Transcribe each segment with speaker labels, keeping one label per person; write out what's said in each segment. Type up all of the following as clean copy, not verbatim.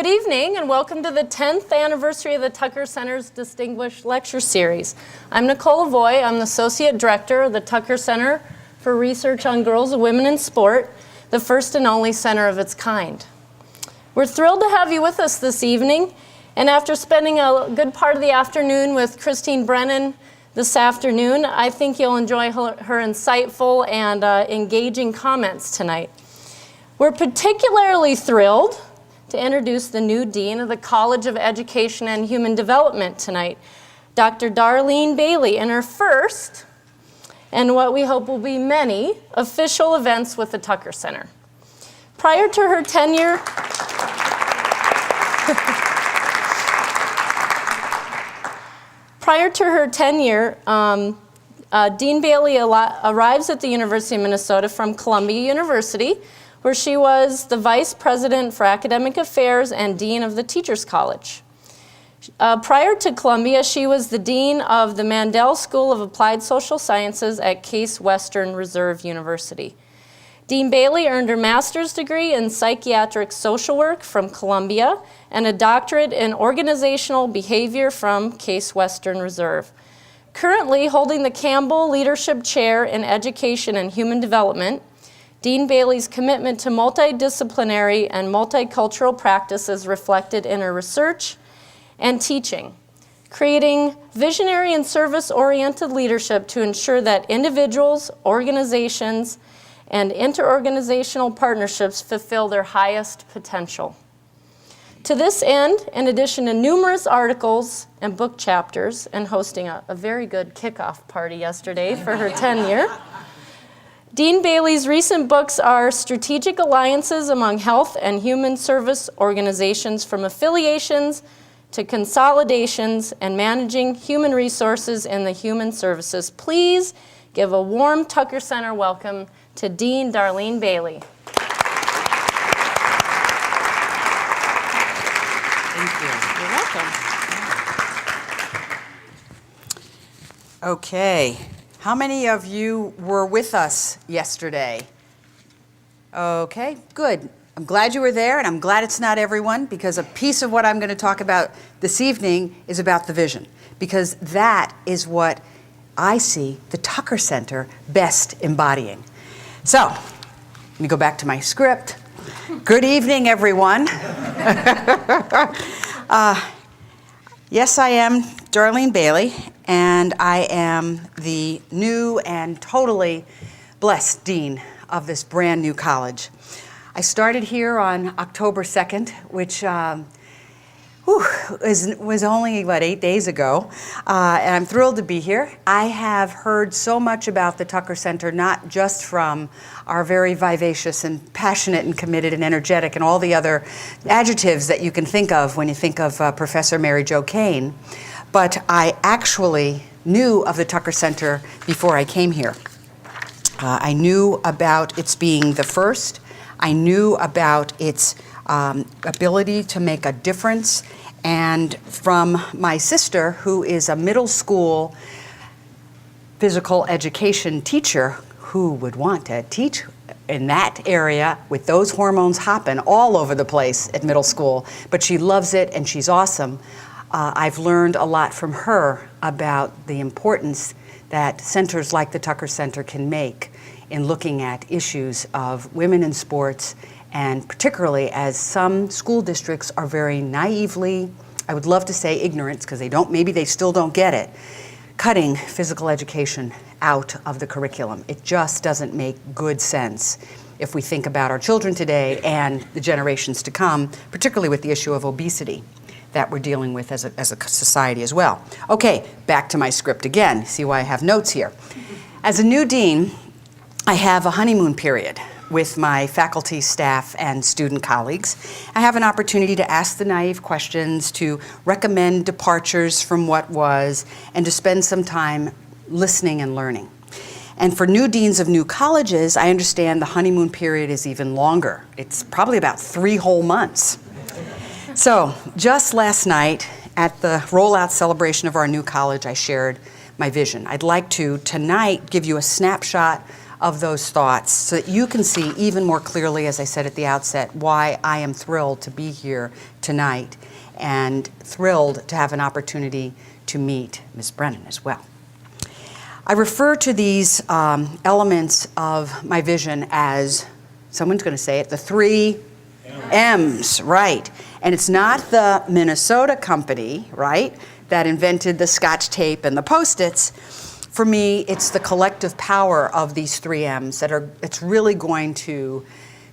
Speaker 1: evening and welcome to the 10th anniversary of the Tucker Center's Distinguished Lecture Series. I'm Nicole Avoy. I'm the Associate Director of the Tucker Center for Research on Girls and Women in Sport, the first and only center of its kind. We're thrilled to have you with us this evening, and after spending a good part of the afternoon with Christine Brennan this afternoon, I think you'll enjoy her insightful and engaging comments tonight. We're particularly thrilled to introduce the new Dean of the College of Education and Human Development tonight, Dr. Darlene Bailey, in her first, and what we hope will be many, official events with the Tucker Center. Prior to her tenure, Dean Bailey arrives at the University of Minnesota from Columbia University, where she was the Vice President for Academic Affairs and Dean of the Teachers College. Prior to Columbia, she was the Dean of the Mandel School of Applied Social Sciences at Case Western Reserve University. Dean Bailey earned her master's degree in psychiatric social work from Columbia and a doctorate in organizational behavior from Case Western Reserve. Currently holding the Campbell Leadership Chair in Education and Human Development, Dean Bailey's commitment to multidisciplinary and multicultural practice is reflected in her research and teaching, creating visionary and service-oriented leadership to ensure that individuals, organizations, and interorganizational partnerships fulfill their highest potential. To this end, in addition to numerous articles and book chapters and hosting a very good kickoff party yesterday for her tenure, Dean Bailey's recent books are Strategic Alliances Among Health and Human Service Organizations, from Affiliations to Consolidations, and Managing Human Resources in the Human Services. Please give a warm Tucker Center welcome to Dean Darlene Bailey.
Speaker 2: Thank you.
Speaker 1: You're welcome.
Speaker 2: Okay. How many of you were with us yesterday? Okay, good. I'm glad you were there, and I'm glad it's not everyone, because a piece of what I'm going to talk about this evening is about the vision, because that is what I see the Tucker Center best embodying. So, let me go back to my script. Good evening, everyone. Yes, I am Darlene Bailey, and I am the new and totally blessed dean of this brand new college. I started here on October 2nd, which was only, 8 days ago, and I'm thrilled to be here. I have heard so much about the Tucker Center, not just from our very vivacious and passionate and committed and energetic and all the other adjectives that you can think of when you think of Professor Mary Jo Kane, but I actually knew of the Tucker Center before I came here. I knew about its being the first. I knew about its ability to make a difference. And from my sister, who is a middle school physical education teacher, who would want to teach in that area with those hormones hopping all over the place at middle school, but she loves it and she's awesome. I've learned a lot from her about the importance that centers like the Tucker Center can make in looking at issues of women in sports, and particularly as some school districts are very naively, I would love to say ignorant, because maybe they still don't get it, cutting physical education out of the curriculum. It just doesn't make good sense if we think about our children today and the generations to come, particularly with the issue of obesity that we're dealing with as a society as well. Okay, back to my script again. See why I have notes here. As a new dean, I have a honeymoon period with my faculty, staff, and student colleagues. I have an opportunity to ask the naive questions, to recommend departures from what was, and to spend some time listening and learning. And for new deans of new colleges, I understand the honeymoon period is even longer. It's probably about 3 whole months. So just last night at the rollout celebration of our new college, I shared my vision. I'd like to tonight give you a snapshot of those thoughts so that you can see even more clearly, as I said at the outset, why I am thrilled to be here tonight and thrilled to have an opportunity to meet Ms. Brennan as well. I refer to these elements of my vision as, someone's going to say it, the 3 M's, right? And it's not the Minnesota company, right, that invented the Scotch tape and the Post-its. For me, it's the collective power of these 3 M's it's really going to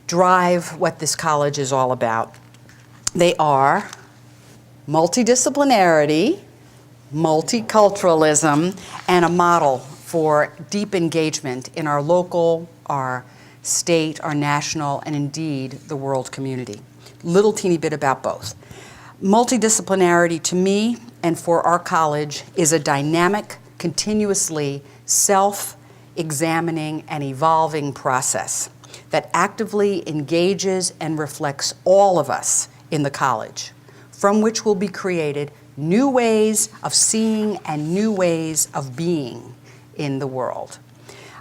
Speaker 2: drive what this college is all about. They are multidisciplinarity, multiculturalism, and a model for deep engagement in our local, our state, our national, and indeed the world community. Little teeny bit about both. Multidisciplinarity to me and for our college is a dynamic, continuously self-examining and evolving process that actively engages and reflects all of us in the college, from which will be created new ways of seeing and new ways of being in the world.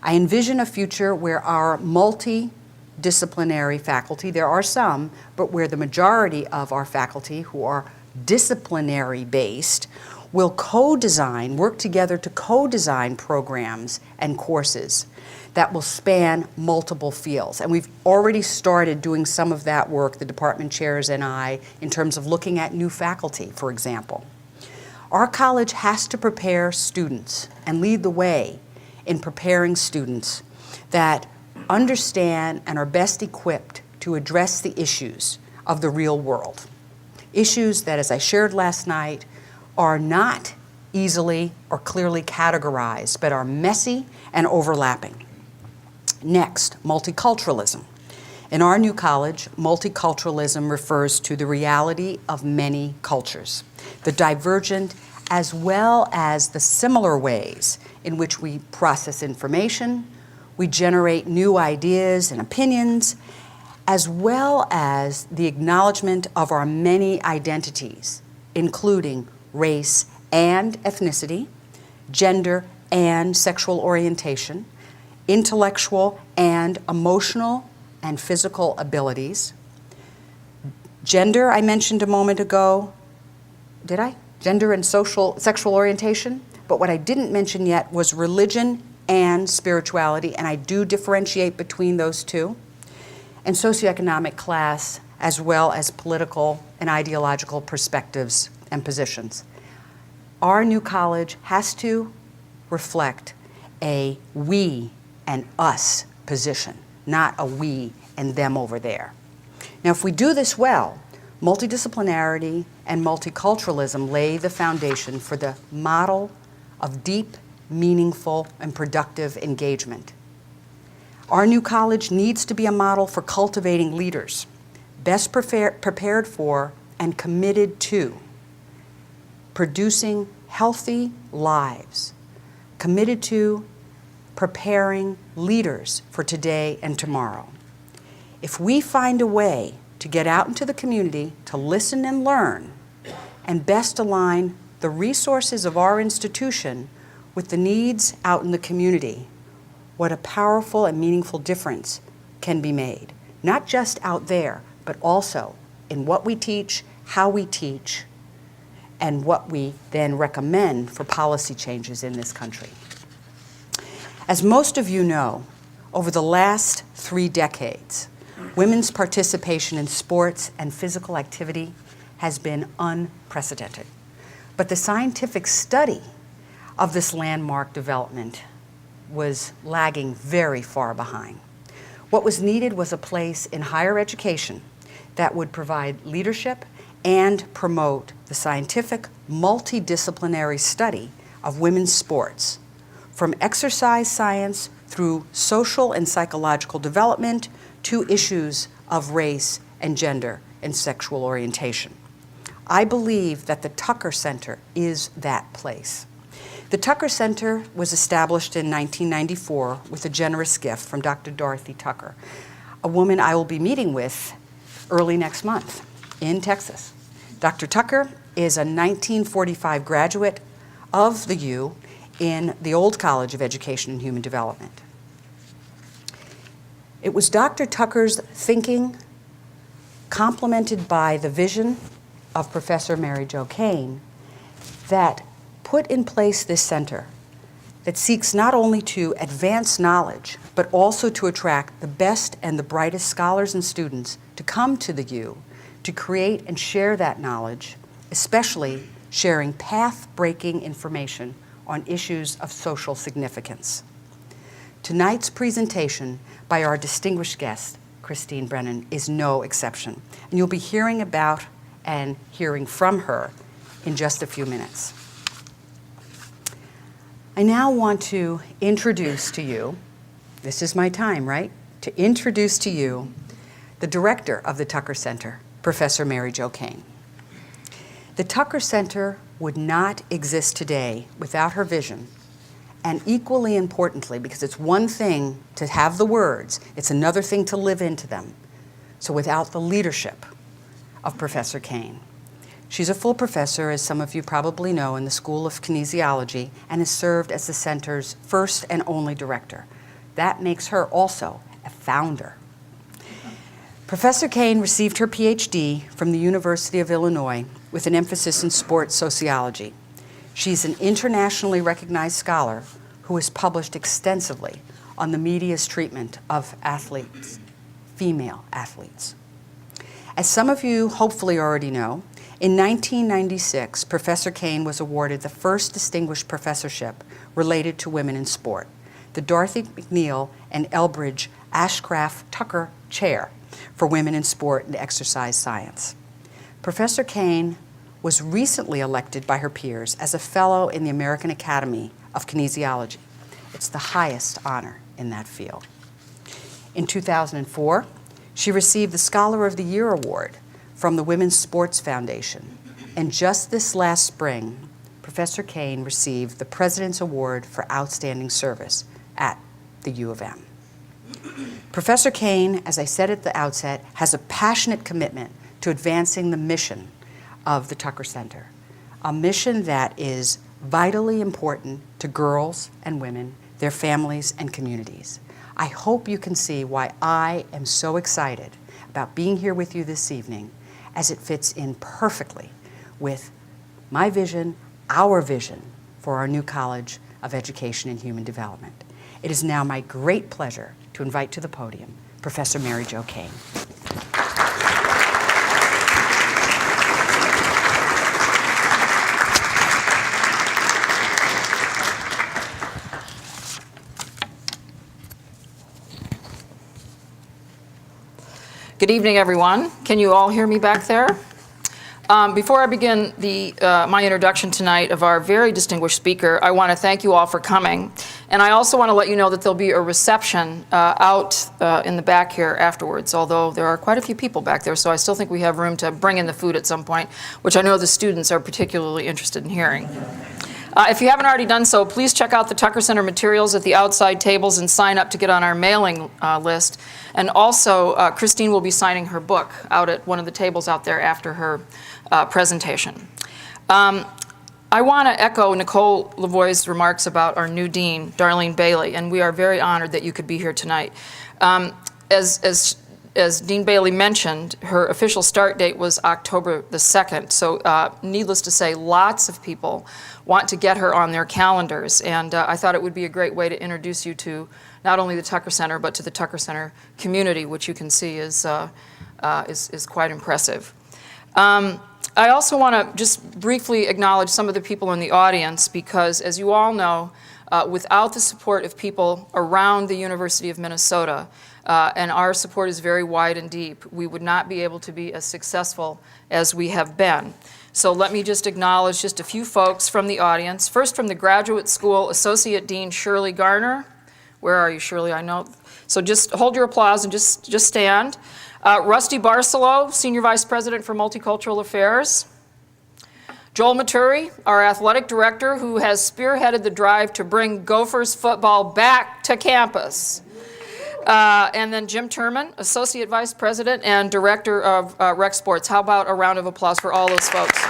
Speaker 2: I envision a future where our multidisciplinary faculty, there are some, but where the majority of our faculty who are disciplinary-based will co-design, work together to co-design programs and courses that will span multiple fields. And we've already started doing some of that work, the department chairs and I, in terms of looking at new faculty, for example. Our college has to prepare students and lead the way in preparing students that understand and are best equipped to address the issues of the real world. Issues that, as I shared last night, are not easily or clearly categorized, but are messy and overlapping. Next, multiculturalism. In our new college, multiculturalism refers to the reality of many cultures, the divergent as well as the similar ways in which we process information, we generate new ideas and opinions, as well as the acknowledgement of our many identities, including race and ethnicity, gender and sexual orientation, intellectual and emotional and physical abilities. Gender, I mentioned a moment ago. Did I? Gender and sexual orientation. But what I didn't mention yet was religion and spirituality, and I do differentiate between those two, and socioeconomic class, as well as political and ideological perspectives and positions. Our new college has to reflect a we and us position, not a we and them over there. Now, if we do this well, multidisciplinarity and multiculturalism lay the foundation for the model of deep, meaningful, and productive engagement. Our new college needs to be a model for cultivating leaders, best prepared for and committed to producing healthy lives, committed to preparing leaders for today and tomorrow. If we find a way to get out into the community to listen and learn and best align the resources of our institution with the needs out in the community, what a powerful and meaningful difference can be made, not just out there, but also in what we teach, how we teach, and what we then recommend for policy changes in this country. As most of you know, over the last 3 decades, women's participation in sports and physical activity has been unprecedented. But the scientific study of this landmark development was lagging very far behind. What was needed was a place in higher education that would provide leadership and promote the scientific, multidisciplinary study of women's sports, from exercise science through social and psychological development to issues of race and gender and sexual orientation. I believe that the Tucker Center is that place. The Tucker Center was established in 1994 with a generous gift from Dr. Dorothy Tucker, a woman I will be meeting with early next month in Texas. Dr. Tucker is a 1945 graduate of the U in the old College of Education and Human Development. It was Dr. Tucker's thinking, complemented by the vision of Professor Mary Jo Kane, that put in place this center that seeks not only to advance knowledge, but also to attract the best and the brightest scholars and students to come to the U, to create and share that knowledge, especially sharing path-breaking information on issues of social significance. Tonight's presentation by our distinguished guest, Christine Brennan, is no exception, and you'll be hearing about and hearing from her in just a few minutes. I now want to introduce to you, this is my time, right? To introduce to you the director of the Tucker Center, Professor Mary Jo Kane. The Tucker Center would not exist today without her vision, and equally importantly, because it's one thing to have the words, it's another thing to live into them. So without the leadership of Professor Kane. She's a full professor, as some of you probably know, in the School of Kinesiology, and has served as the center's first and only director. That makes her also a founder. Professor Kane received her PhD from the University of Illinois with an emphasis in sports sociology. She's an internationally recognized scholar who has published extensively on the media's treatment of athletes, female athletes. As some of you hopefully already know, in 1996, Professor Kane was awarded the first distinguished professorship related to women in sport, the Dorothy McNeil and Elbridge Ashcraft Tucker Chair for Women in Sport and Exercise Science. Professor Kane was recently elected by her peers as a fellow in the American Academy of Kinesiology. It's the highest honor in that field. In 2004, she received the Scholar of the Year Award from the Women's Sports Foundation. And just this last spring, Professor Kane received the President's Award for Outstanding Service at the U of M. Professor Kane, as I said at the outset, has a passionate commitment to advancing the mission of the Tucker Center, a mission that is vitally important to girls and women, their families and communities. I hope you can see why I am so excited about being here with you this evening, as it fits in perfectly with my vision, our vision for our new College of Education and Human Development. It is now my great pleasure to invite to the podium Professor Mary Jo Kane.
Speaker 3: Good evening, everyone. Can you all hear me back there? Before I begin my introduction tonight of our very distinguished speaker, I want to thank you all for coming. And I also want to let you know that there'll be a reception out in the back here afterwards, although there are quite a few people back there, so I still think we have room to bring in the food at some point, which I know the students are particularly interested in hearing. If you haven't already done so, please check out the Tucker Center materials at the outside tables and sign up to get on our mailing list. And also, Christine will be signing her book out at one of the tables out there after her presentation. I want to echo Nicole Lavoie's remarks about our new dean, Darlene Bailey, and we are very honored that you could be here tonight. As Dean Bailey mentioned, her official start date was October the 2nd, so needless to say, lots of people want to get her on their calendars, and I thought it would be a great way to introduce you to not only the Tucker Center, but to the Tucker Center community, which you can see is quite impressive. I also want to just briefly acknowledge some of the people in the audience, because as you all know, without the support of people around the University of Minnesota, and our support is very wide and deep, we would not be able to be as successful as we have been. So let me just acknowledge just a few folks from the audience. First, from the Graduate School, Associate Dean Shirley Garner. Where are you, Shirley? I know. So just hold your applause and just stand. Rusty Barcelo, Senior Vice President for Multicultural Affairs. Joel Maturi, our athletic director, who has spearheaded the drive to bring Gophers football back to campus. And then Jim Turman, Associate Vice President and Director of Rec Sports. How about a round of applause for all those folks?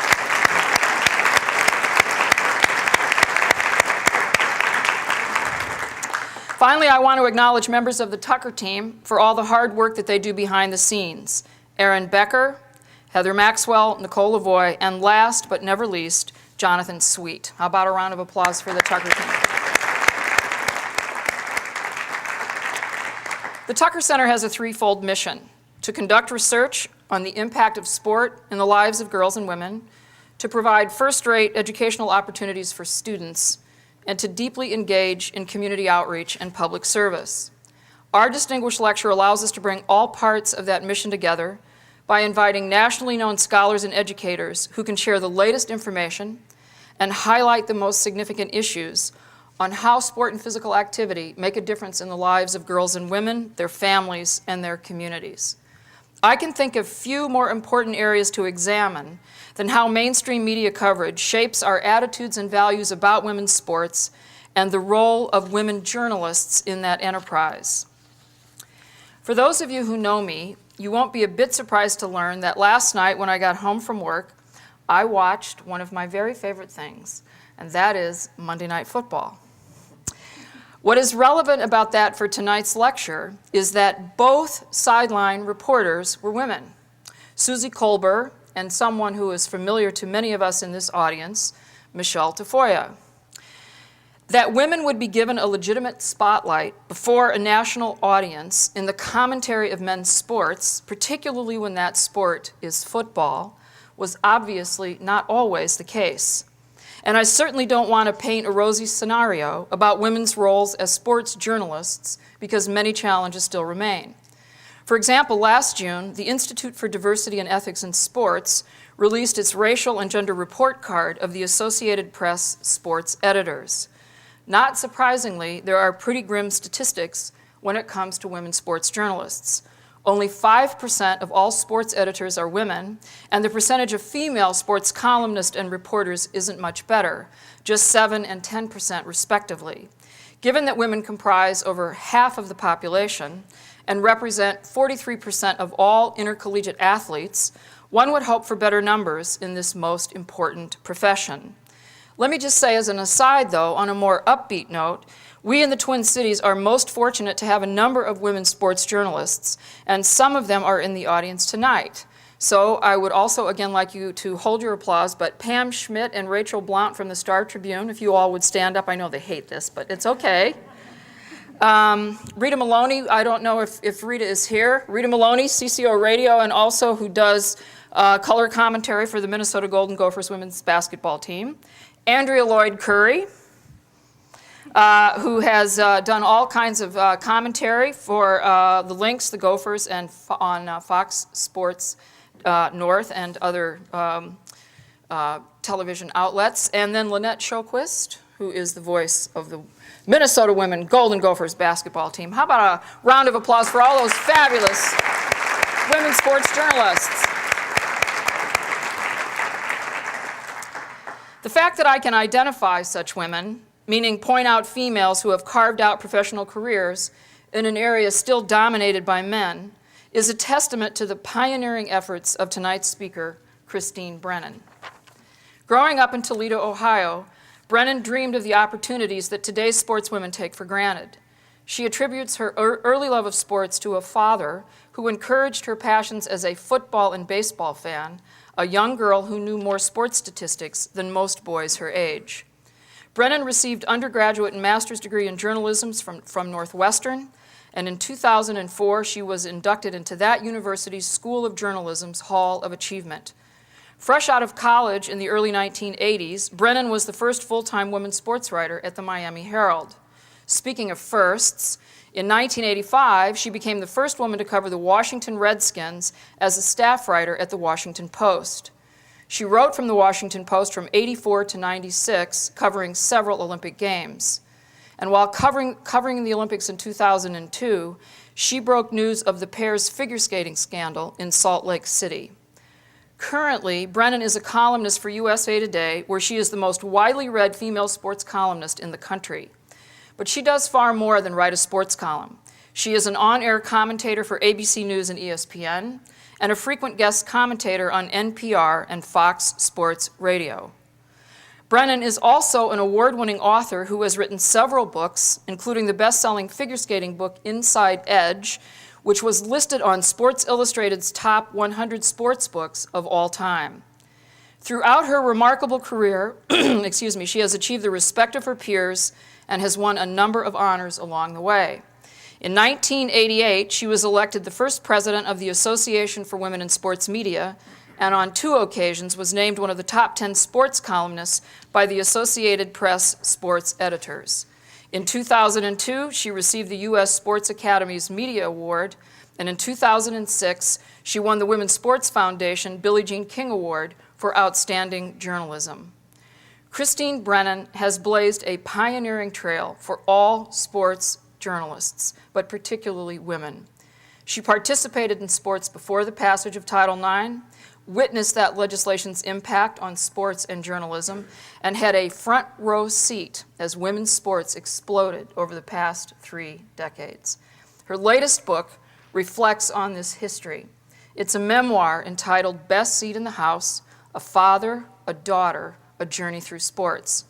Speaker 3: Finally, I want to acknowledge members of the Tucker team for all the hard work that they do behind the scenes. Erin Becker, Heather Maxwell, Nicole Lavoie, and last but never least, Jonathan Sweet. How about a round of applause for the Tucker team? The Tucker Center has a threefold mission: to conduct research on the impact of sport in the lives of girls and women, to provide first-rate educational opportunities for students, and to deeply engage in community outreach and public service. Our distinguished lecture allows us to bring all parts of that mission together by inviting nationally known scholars and educators who can share the latest information and highlight the most significant issues on how sport and physical activity make a difference in the lives of girls and women, their families, and their communities. I can think of few more important areas to examine than how mainstream media coverage shapes our attitudes and values about women's sports and the role of women journalists in that enterprise. For those of you who know me, you won't be a bit surprised to learn that last night when I got home from work, I watched one of my very favorite things, and that is Monday Night Football. What is relevant about that for tonight's lecture is that both sideline reporters were women. Susie Kolber and someone who is familiar to many of us in this audience, Michelle Tafoya. That women would be given a legitimate spotlight before a national audience in the commentary of men's sports, particularly when that sport is football, was obviously not always the case. And I certainly don't want to paint a rosy scenario about women's roles as sports journalists because many challenges still remain. For example, last June, the Institute for Diversity and Ethics in Sports released its racial and gender report card of the Associated Press sports editors. Not surprisingly, there are pretty grim statistics when it comes to women sports journalists. Only 5% of all sports editors are women, and the percentage of female sports columnists and reporters isn't much better, just 7% and 10% respectively. Given that women comprise over half of the population and represent 43% of all intercollegiate athletes, one would hope for better numbers in this most important profession. Let me just say as an aside, though, on a more upbeat note, we in the Twin Cities are most fortunate to have a number of women sports journalists, and some of them are in the audience tonight. So I would also again like you to hold your applause, but Pam Schmidt and Rachel Blount from the Star Tribune, if you all would stand up. I know they hate this, but it's okay. Rita Maloney, I don't know if Rita is here. Rita Maloney, CCO Radio, and also who does color commentary for the Minnesota Golden Gophers women's basketball team. Andrea Lloyd Curry, who has done all kinds of commentary for the Lynx, the Gophers, and on Fox Sports North and other television outlets. And then Lynette Shoquist, who is the voice of the Minnesota Women Golden Gophers basketball team. How about a round of applause for all those fabulous women sports journalists? The fact that I can identify such women, meaning point out females who have carved out professional careers in an area still dominated by men, is a testament to the pioneering efforts of tonight's speaker, Christine Brennan. Growing up in Toledo, Ohio, Brennan dreamed of the opportunities that today's sportswomen take for granted. She attributes her early love of sports to a father who encouraged her passions as a football and baseball fan, a young girl who knew more sports statistics than most boys her age. Brennan received undergraduate and master's degree in journalism from Northwestern, and in 2004 she was inducted into that university's School of Journalism's Hall of Achievement. Fresh out of college in the early 1980s, Brennan was the first full-time woman sports writer at the Miami Herald. Speaking of firsts, in 1985, she became the first woman to cover the Washington Redskins as a staff writer at the Washington Post. She wrote from the Washington Post from '84 to '96, covering several Olympic Games. And while covering the Olympics in 2002, she broke news of the pair's figure skating scandal in Salt Lake City. Currently, Brennan is a columnist for USA Today, where she is the most widely read female sports columnist in the country. But she does far more than write a sports column. She is an on-air commentator for ABC News and ESPN, and a frequent guest commentator on NPR and Fox Sports Radio. Brennan is also an award-winning author who has written several books, including the best-selling figure skating book Inside Edge, which was listed on Sports Illustrated's top 100 sports books of all time. Throughout her remarkable career, she has achieved the respect of her peers and has won a number of honors along the way. In 1988, she was elected the first president of the Association for Women in Sports Media, and on 2 occasions was named one of the top 10 sports columnists by the Associated Press sports editors. In 2002, she received the U.S. Sports Academy's Media Award, and in 2006, she won the Women's Sports Foundation Billie Jean King Award for outstanding journalism. Christine Brennan has blazed a pioneering trail for all sports journalists, but particularly women. She participated in sports before the passage of Title IX, witnessed that legislation's impact on sports and journalism, and had a front row seat as women's sports exploded over the past 3 decades. Her latest book reflects on this history. It's a memoir entitled Best Seat in the House: A Father, a Daughter, a Journey Through Sports.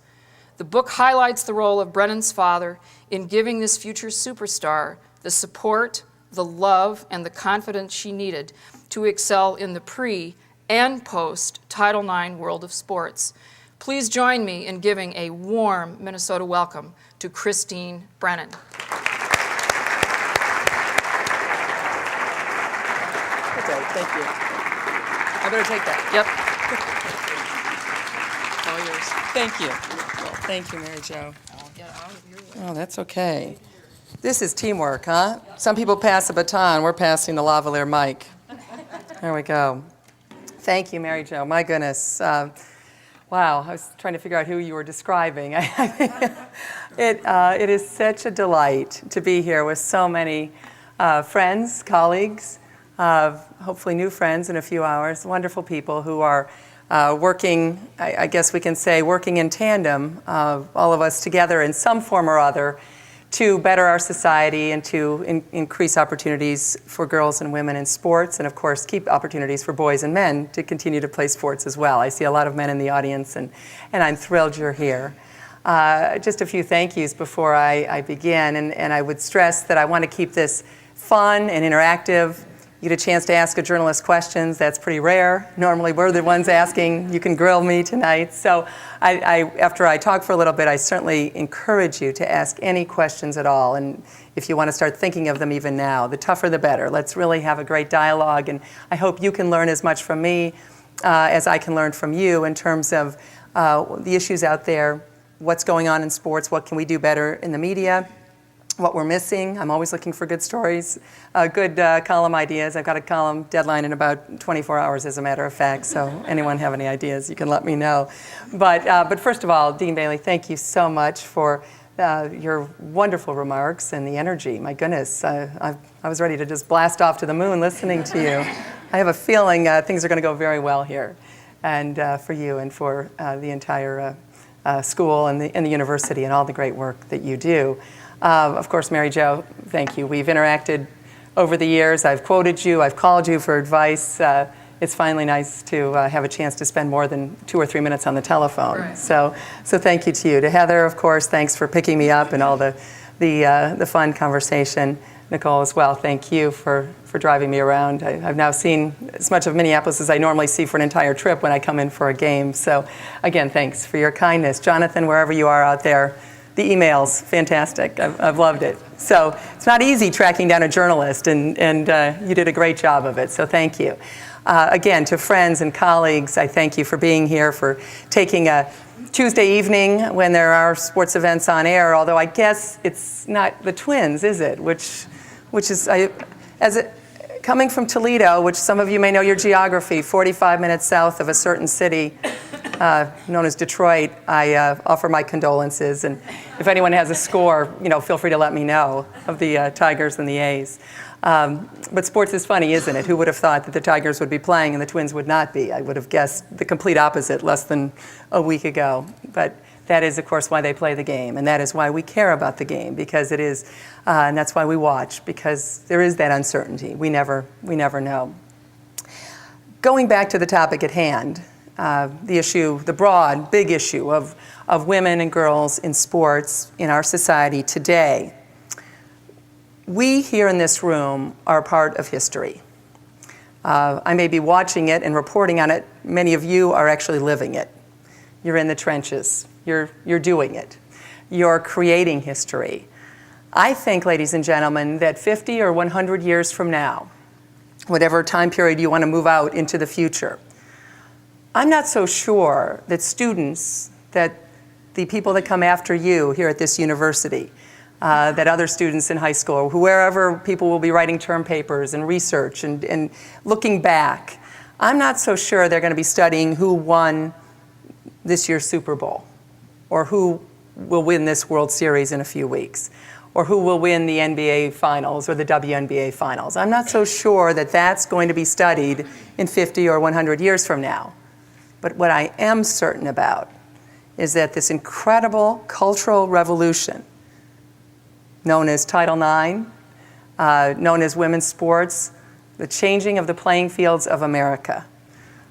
Speaker 3: The book highlights the role of Brennan's father in giving this future superstar the support, the love, and the confidence she needed to excel in the pre- and post-Title IX world of sports. Please join me in giving a warm Minnesota welcome to Christine Brennan.
Speaker 4: Okay, thank you. I better take that.
Speaker 3: Yep. All yours.
Speaker 4: Thank you. Well, thank you, Mary Jo.
Speaker 3: I'll get out of your way.
Speaker 4: Oh, that's okay. This is teamwork, huh? Some people pass a baton. We're passing the lavalier mic. There we go. Thank you, Mary Jo. My goodness. Wow, I was trying to figure out who you were describing. It is such a delight to be here with so many friends, colleagues, hopefully new friends in a few hours, wonderful people who are working, I guess we can say, working in tandem, all of us together in some form or other, to better our society and to increase opportunities for girls and women in sports, and of course keep opportunities for boys and men to continue to play sports as well. I see a lot of men in the audience, and I'm thrilled you're here. Just a few thank yous before I begin, and I would stress that I want to keep this fun and interactive. You get a chance to ask a journalist questions. That's pretty rare. Normally we're the ones asking. You can grill me tonight. So after I talk for a little bit, I certainly encourage you to ask any questions at all. And if you want to start thinking of them even now, the tougher the better. Let's really have a great dialogue. And I hope you can learn as much from me as I can learn from you in terms of the issues out there, what's going on in sports, what can we do better in the media, what we're missing. I'm always looking for good stories, good column ideas. I've got a column deadline in about 24 hours, as a matter of fact, so anyone have any ideas, you can let me know. But first of all, Dean Bailey, thank you so much for your wonderful remarks and the energy. My goodness, I was ready to just blast off to the moon listening to you. I have a feeling things are going to go very well here, and for you and for the entire school and the university and all the great work that you do. Of course, Mary Jo, thank you. We've interacted over the years. I've quoted you. I've called you for advice. It's finally nice to have a chance to spend more than 2 or 3 minutes on the telephone.
Speaker 3: Right.
Speaker 4: So thank you to you. To Heather, of course, thanks for picking me up and all the fun conversation. Nicole as well, thank you for driving me around. I've now seen as much of Minneapolis as I normally see for an entire trip when I come in for a game. So again, thanks for your kindness. Jonathan, wherever you are out there, the emails, fantastic. I've loved it. So it's not easy tracking down a journalist, and you did a great job of it, so thank you. Again, to friends and colleagues, I thank you for being here, for taking a Tuesday evening when there are sports events on air, although I guess it's not the Twins, is it? Which is, coming from Toledo, which some of you may know your geography, 45 minutes south of a certain city, known as Detroit, I offer my condolences, and if anyone has a score, feel free to let me know of the Tigers and the A's. But sports is funny, isn't it? Who would have thought that the Tigers would be playing and the Twins would not be? I would have guessed the complete opposite less than a week ago. But that is, of course, why they play the game, and that is why we care about the game, because it is, and that's why we watch, because there is that uncertainty. We never know. Going back to the topic at hand, the issue, the broad, big issue of women and girls in sports in our society today. We here in this room are part of history. I may be watching it and reporting on it. Many of you are actually living it. You're in the trenches. You're doing it. You're creating history. I think, ladies and gentlemen, that 50 or 100 years from now, whatever time period you want to move out into the future, I'm not so sure that students, that the people that come after you here at this university, that other students in high school, or wherever people will be writing term papers and research and looking back, I'm not so sure they're going to be studying who won this year's Super Bowl, or who will win this World Series in a few weeks, or who will win the NBA Finals or the WNBA Finals. I'm not so sure that that's going to be studied in 50 or 100 years from now. But what I am certain about is that this incredible cultural revolution, known as Title IX, known as women's sports, the changing of the playing fields of America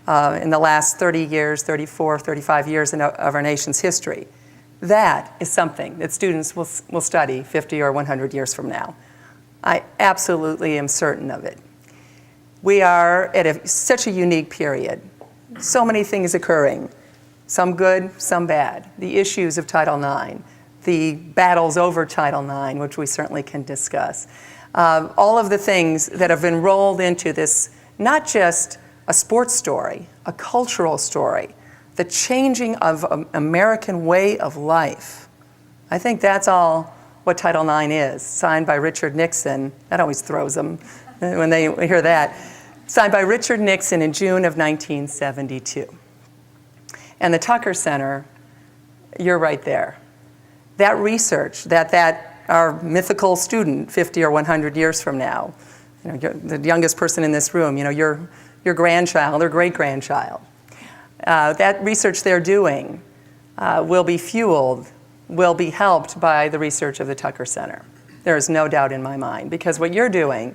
Speaker 4: in the last 30 years, 34, 35 years of our nation's history, that is something that students will study 50 or 100 years from now. I absolutely am certain of it. We are at such a unique period. So many things occurring, some good, some bad. The issues of Title IX, the battles over Title IX, which we certainly can discuss. All of the things that have been rolled into this, not just a sports story, a cultural story, the changing of an American way of life. I think that's all what Title IX is, signed by Richard Nixon. That always throws them when they hear that. Signed by Richard Nixon in June of 1972. And the Tucker Center, you're right there. That research, that our mythical student 50 or 100 years from now, you're the youngest person in this room, your grandchild or great-grandchild, that research they're doing will be fueled, will be helped by the research of the Tucker Center. There is no doubt in my mind, because what you're doing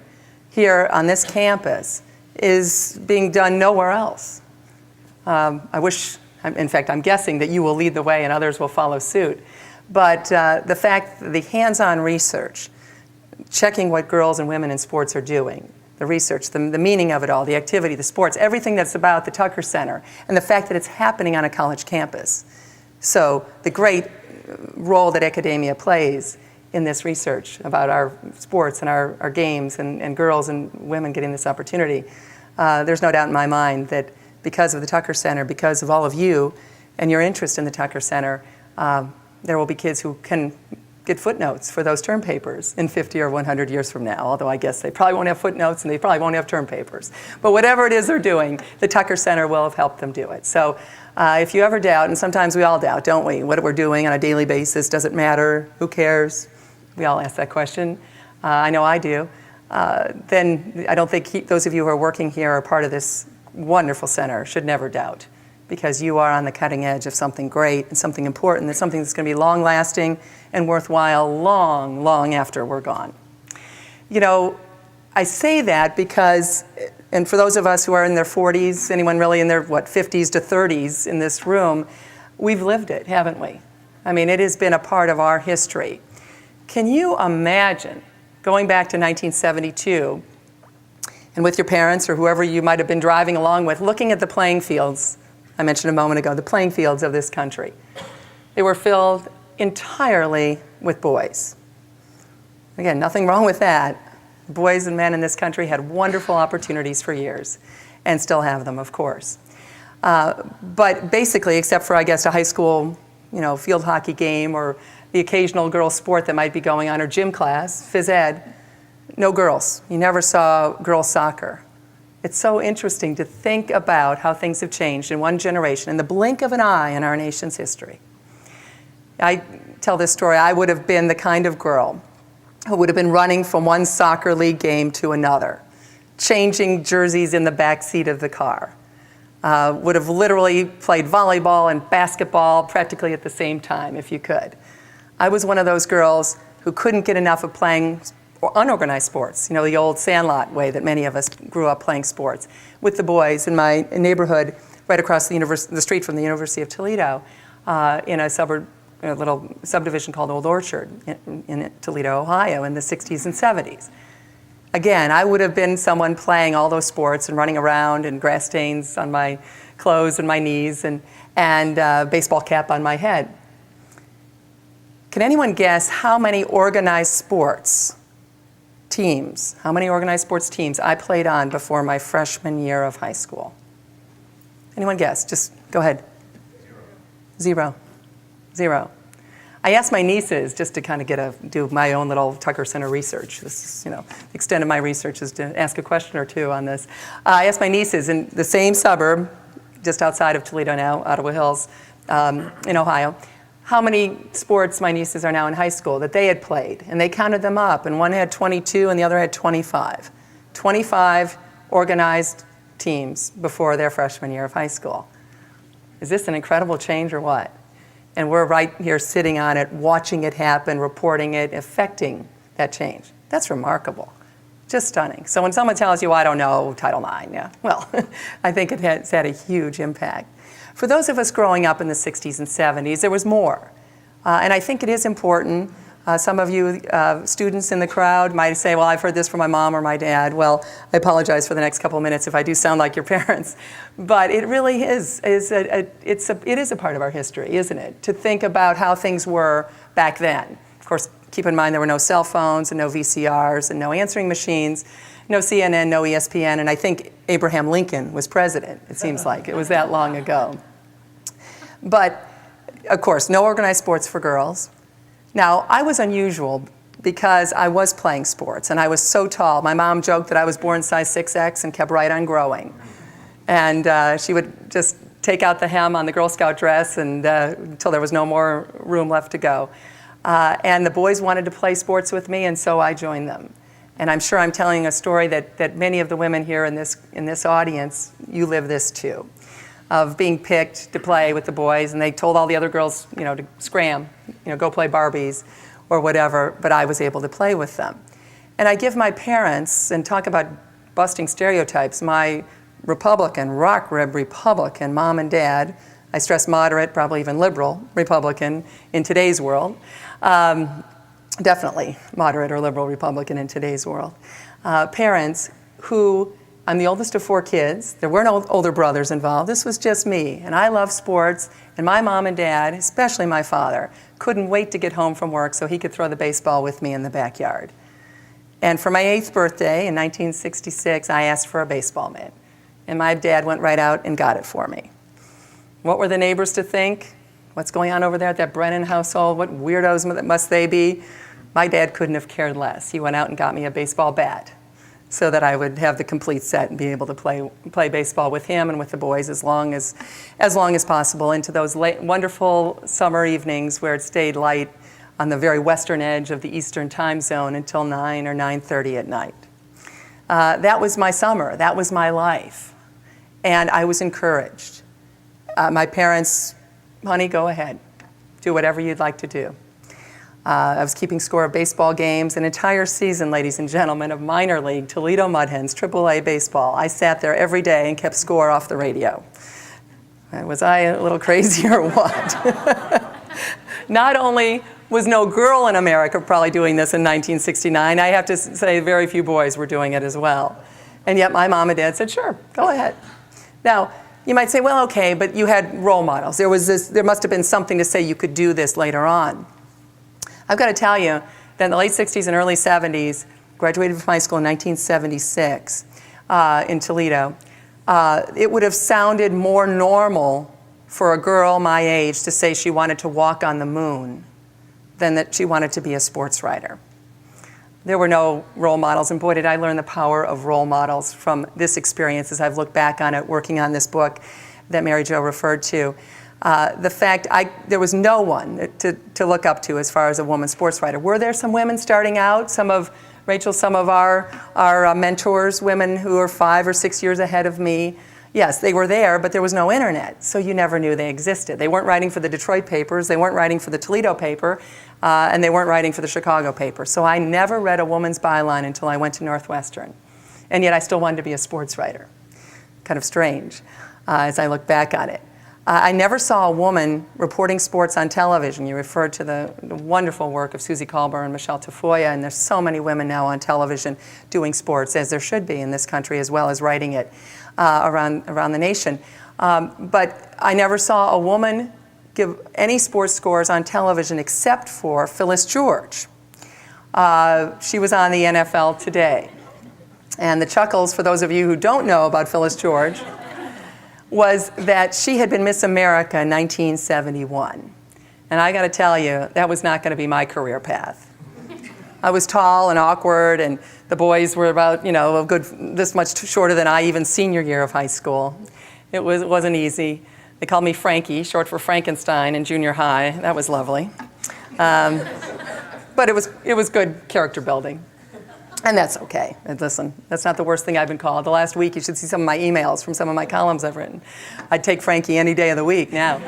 Speaker 4: here on this campus is being done nowhere else. I wish, in fact, I'm guessing that you will lead the way and others will follow suit. But the fact that the hands-on research, checking what girls and women in sports are doing, the research, the meaning of it all, the activity, the sports, everything that's about the Tucker Center, and the fact that it's happening on a college campus. So the great role that academia plays in this research about our sports and our games and girls and women getting this opportunity, there's no doubt in my mind that because of the Tucker Center, because of all of you and your interest in the Tucker Center, there will be kids who can get footnotes for those term papers in 50 or 100 years from now, although I guess they probably won't have footnotes and they probably won't have term papers. But whatever it is they're doing, the Tucker Center will have helped them do it. So if you ever doubt, and sometimes we all doubt, don't we, what we're doing on a daily basis, does it matter, who cares? We all ask that question. I know I do. Then I don't think those of you who are working here are part of this wonderful center should never doubt, because you are on the cutting edge of something great and something important, that's something that's going to be long-lasting and worthwhile long, long after we're gone. I say that because, and for those of us who are in their 40s, anyone really in their, 50s to 30s in this room, we've lived it, haven't we? I mean, it has been a part of our history. Can you imagine going back to 1972 and with your parents or whoever you might have been driving along with, looking at the playing fields, I mentioned a moment ago, the playing fields of this country. They were filled entirely with boys. Again, nothing wrong with that. Boys and men in this country had wonderful opportunities for years, and still have them, of course. But basically, except for, I guess, a high school, field hockey game or the occasional girls' sport that might be going on, or gym class, phys ed, no girls. You never saw girls' soccer. It's so interesting to think about how things have changed in one generation, in the blink of an eye in our nation's history. I tell this story. I would have been the kind of girl who would have been running from one soccer league game to another, changing jerseys in the back seat of the car. Would have literally played volleyball and basketball practically at the same time, if you could. I was one of those girls who couldn't get enough of playing unorganized sports, the old sandlot way that many of us grew up playing sports with the boys in my neighborhood. right across the street from the University of Toledo, in a little subdivision called Old Orchard in Toledo, Ohio, in the 60s and 70s. Again, I would have been someone playing all those sports and running around and grass stains on my clothes and my knees and baseball cap on my head. Can anyone guess how many organized sports teams I played on before my freshman year of high school? Anyone guess? Just go ahead. Zero. I asked my nieces just to kind of do my own little Tucker Center research. This is, the extent of my research is to ask a question or two on this. I asked my nieces in the same suburb, just outside of Toledo now, Ottawa Hills, in Ohio, how many sports my nieces are now in high school that they had played. And they counted them up, and one had 22 and the other had 25. 25 organized teams before their freshman year of high school. Is this an incredible change or what? And we're right here sitting on it, watching it happen, reporting it, affecting that change. That's remarkable. Just stunning. So when someone tells you, I don't know, Title IX, yeah, well, I think it has had a huge impact. For those of us growing up in the 60s and 70s, there was more. And I think it is important. Some of you students in the crowd might say, well, I've heard this from my mom or my dad. Well, I apologize for the next couple of minutes if I do sound like your parents. But it really is it is a part of our history, isn't it? To think about how things were back then. Of course, keep in mind there were no cell phones and no VCRs and no answering machines, no CNN, no ESPN, and I think Abraham Lincoln was president, it seems like. It was that long ago. But, of course, no organized sports for girls. Now, I was unusual because I was playing sports, and I was so tall. My mom joked that I was born size 6X and kept right on growing. And she would just take out the hem on the Girl Scout dress and until there was no more room left to go. And the boys wanted to play sports with me, and so I joined them. And I'm sure I'm telling a story that many of the women here in this audience, you live this too, of being picked to play with the boys, and they told all the other girls, to scram, go play Barbies or whatever, but I was able to play with them. And I give my parents, and talk about busting stereotypes, my Republican, rock rib Republican mom and dad, I stress moderate, probably even liberal Republican in today's world, definitely moderate or liberal Republican in today's world, parents who, I'm the oldest of 4 kids. There were no older brothers involved. This was just me. And I love sports. And my mom and dad, especially my father, couldn't wait to get home from work so he could throw the baseball with me in the backyard. And for my 8th birthday in 1966, I asked for a baseball mitt. And my dad went right out and got it for me. What were the neighbors to think? What's going on over there at that Brennan household? What weirdos must they be? My dad couldn't have cared less. He went out and got me a baseball bat, so that I would have the complete set and be able to play baseball with him and with the boys as long as possible into those wonderful summer evenings where it stayed light on the very western edge of the Eastern time zone until 9 or 9:30 at night. That was my summer. That was my life. And I was encouraged. My parents, honey, go ahead. Do whatever you'd like to do. I was keeping score of baseball games, an entire season, ladies and gentlemen, of minor league, Toledo Mudhens, AAA baseball. I sat there every day and kept score off the radio. Was I a little crazy or what? Not only was no girl in America probably doing this in 1969, I have to say very few boys were doing it as well. And yet my mom and dad said, sure, go ahead. Now, you might say, well, okay, but you had role models. There must have been something to say you could do this later on. I've got to tell you that in the late 60s and early 70s, graduated from high school in 1976 in Toledo, it would have sounded more normal for a girl my age to say she wanted to walk on the moon than that she wanted to be a sports writer. There were no role models, and boy, did I learn the power of role models from this experience as I've looked back on it, working on this book that Mary Jo referred to. The fact there was no one to look up to as far as a woman sports writer. Were there some women starting out? Some of our mentors, women who are 5 or 6 years ahead of me. Yes, they were there, but there was no internet, so you never knew they existed. They weren't writing for the Detroit papers, they weren't writing for the Toledo paper, and they weren't writing for the Chicago paper. So I never read a woman's byline until I went to Northwestern. And yet I still wanted to be a sports writer. Kind of strange. as I look back on it. I never saw a woman reporting sports on television. You referred to the wonderful work of Susie Colbert and Michelle Tafoya, and there's so many women now on television doing sports, as there should be in this country, as well as writing it around the nation. But I never saw a woman give any sports scores on television except for Phyllis George. She was on the NFL Today. And the chuckles, for those of you who don't know about Phyllis George, was that she had been Miss America in 1971. And I got to tell you, that was not going to be my career path. I was tall and awkward, and the boys were about, a good this much shorter than I, even senior year of high school. It wasn't easy. They called me Frankie, short for Frankenstein, in junior high. That was lovely. But it was good character building. And that's okay. And listen, that's not the worst thing I've been called. The last week, you should see some of my emails from some of my columns I've written. I'd take Frankie any day of the week now.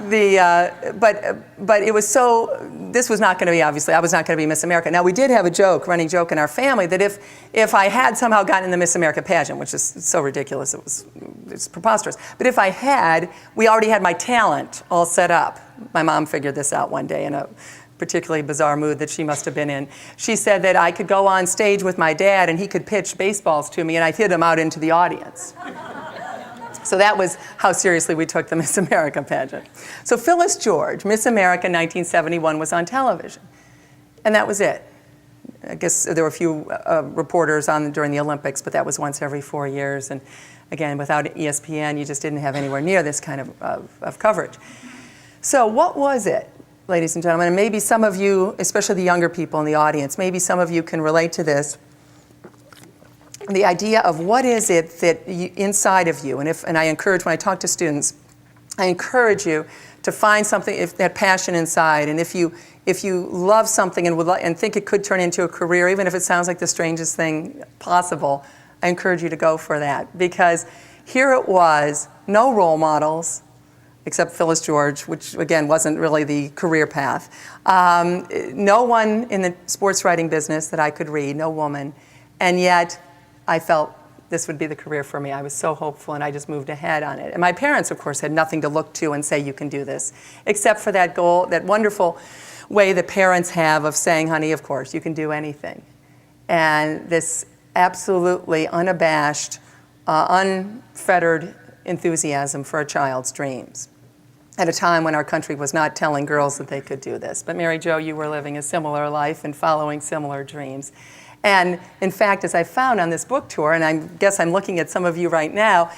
Speaker 4: But it was so, this was not going to be, obviously, I was not going to be Miss America. Now, we did have a running joke in our family, that if I had somehow gotten in the Miss America pageant, which is so ridiculous, it's preposterous, but if I had, we already had my talent all set up. My mom figured this out one day in a particularly bizarre mood that she must have been in. She said that I could go on stage with my dad and he could pitch baseballs to me and I'd hit them out into the audience. So that was how seriously we took the Miss America pageant. So Phyllis George, Miss America 1971, was on television. And that was it. I guess there were a few reporters on during the Olympics, but that was once every 4 years. And again, without ESPN, you just didn't have anywhere near this kind of coverage. So what was it, ladies and gentlemen? And maybe some of you, especially the younger people in the audience, maybe some of you can relate to this. The idea of what is it that inside of you, and I encourage, when I talk to students, I encourage you to find something, if that passion inside, and if you love something and think it could turn into a career, even if it sounds like the strangest thing possible, I encourage you to go for that. Because here it was, no role models, except Phyllis George, which again wasn't really the career path. No one in the sports writing business that I could read, no woman, and yet I felt this would be the career for me. I was so hopeful, and I just moved ahead on it. And my parents, of course, had nothing to look to and say, you can do this, except for that goal, that wonderful way that parents have of saying, honey, of course, you can do anything. And this absolutely unabashed, unfettered enthusiasm for a child's dreams at a time when our country was not telling girls that they could do this. But Mary Jo, you were living a similar life and following similar dreams. And in fact, as I found on this book tour, and I guess I'm looking at some of you right now,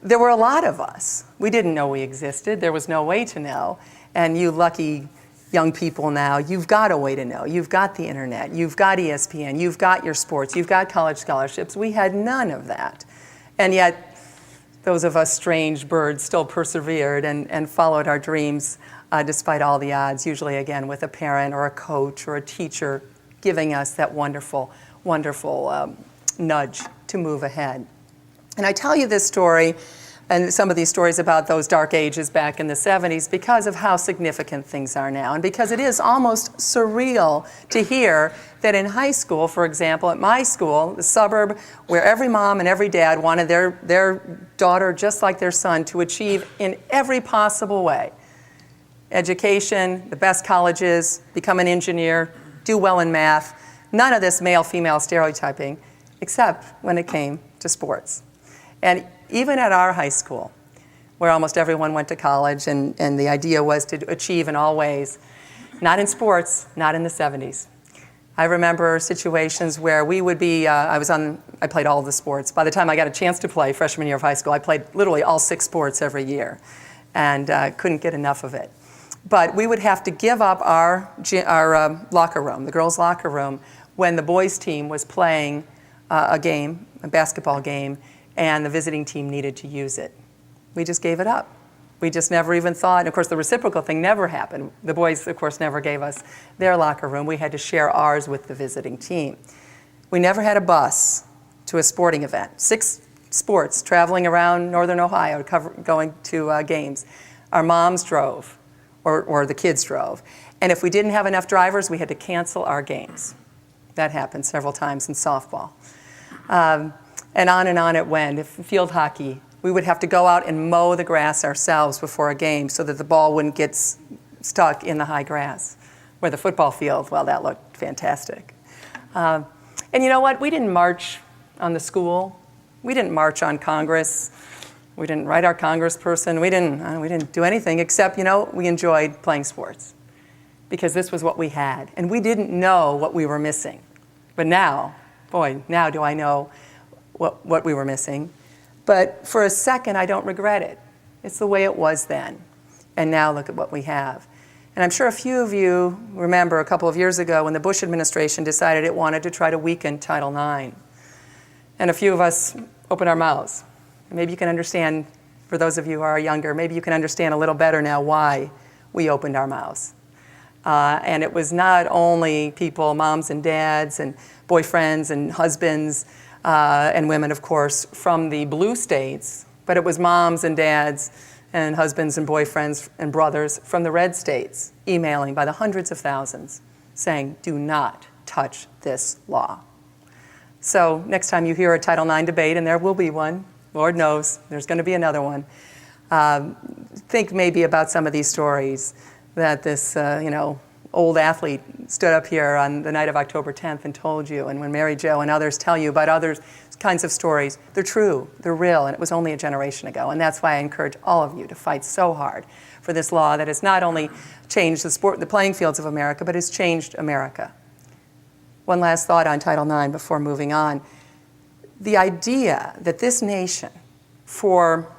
Speaker 4: there were a lot of us. We didn't know we existed. There was no way to know. And you lucky young people now, you've got a way to know. You've got the internet. You've got ESPN. You've got your sports. You've got college scholarships. We had none of that. And yet, those of us strange birds still persevered and followed our dreams despite all the odds, usually, again, with a parent or a coach or a teacher giving us that wonderful nudge to move ahead. And I tell you this story and some of these stories about those dark ages back in the 70s because of how significant things are now, and because it is almost surreal to hear that in high school, for example, at my school, the suburb where every mom and every dad wanted their daughter, just like their son, to achieve in every possible way. Education, the best colleges, become an engineer, do well in math, none of this male-female stereotyping, except when it came to sports. And even at our high school, where almost everyone went to college, and the idea was to achieve in all ways, not in sports, not in the 70s. I remember situations where we would be, I played all of the sports. By the time I got a chance to play freshman year of high school, I played literally all 6 sports every year, and couldn't get enough of it. But we would have to give up our locker room, the girls' locker room, when the boys' team was playing a basketball game, and the visiting team needed to use it. We just gave it up. We just never even thought, and of course the reciprocal thing never happened. The boys, of course, never gave us their locker room. We had to share ours with the visiting team. We never had a bus to a sporting event. 6 sports traveling around northern Ohio, going to games. Our moms drove, or the kids drove. And if we didn't have enough drivers, we had to cancel our games. That happened several times in softball. and on it went. Field hockey, we would have to go out and mow the grass ourselves before a game so that the ball wouldn't get stuck in the high grass. Where the football field, well, that looked fantastic. And you know what? We didn't march on the school. We didn't march on Congress. We didn't write our congressperson. We didn't do anything except, we enjoyed playing sports because this was what we had. And we didn't know what we were missing. But now, boy, now do I know what we were missing. But for a second, I don't regret it. It's the way it was then. And now look at what we have. And I'm sure a few of you remember a couple of years ago when the Bush administration decided it wanted to try to weaken Title IX. And a few of us opened our mouths. Maybe you can understand, for those of you who are younger, maybe you can understand a little better now why we opened our mouths. And it was not only people, moms and dads and boyfriends and husbands and women, of course, from the blue states, but it was moms and dads and husbands and boyfriends and brothers from the red states emailing by the hundreds of thousands saying, do not touch this law. So next time you hear a Title IX debate, and there will be one, Lord knows, there's going to be another one, think maybe about some of these stories that this old athlete stood up here on the night of October 10th and told you, and when Mary Jo and others tell you about other kinds of stories, they're true, they're real, and it was only a generation ago. And that's why I encourage all of you to fight so hard for this law that has not only changed the playing fields of America, but has changed America. One last thought on Title IX before moving on. The idea that this nation, for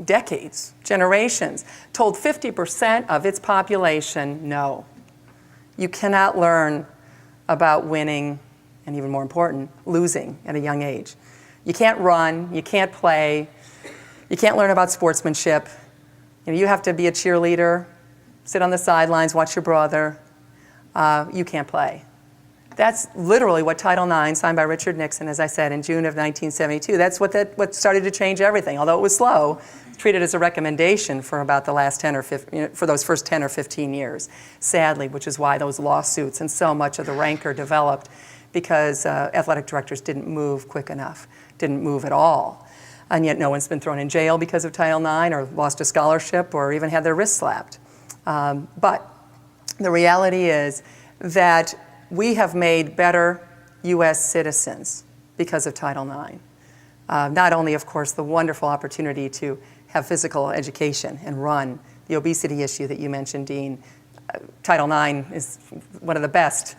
Speaker 4: decades, generations, told 50% of its population, no, you cannot learn about winning, and even more important, losing at a young age. You can't run, you can't play, you can't learn about sportsmanship. You have to be a cheerleader, sit on the sidelines, watch your brother. You can't play. That's literally what Title IX, signed by Richard Nixon, as I said, in June of 1972, that's what started to change everything. Although it was slow, treated as a recommendation for about the last 10 or 15, for those first 10 or 15 years, sadly, which is why those lawsuits and so much of the rancor developed, because athletic directors didn't move quick enough, didn't move at all. And yet no one's been thrown in jail because of Title IX or lost a scholarship or even had their wrists slapped. But the reality is that we have made better U.S. citizens because of Title IX. Not only, of course, the wonderful opportunity to have physical education and run, the obesity issue that you mentioned, Dean. Title IX is one of the best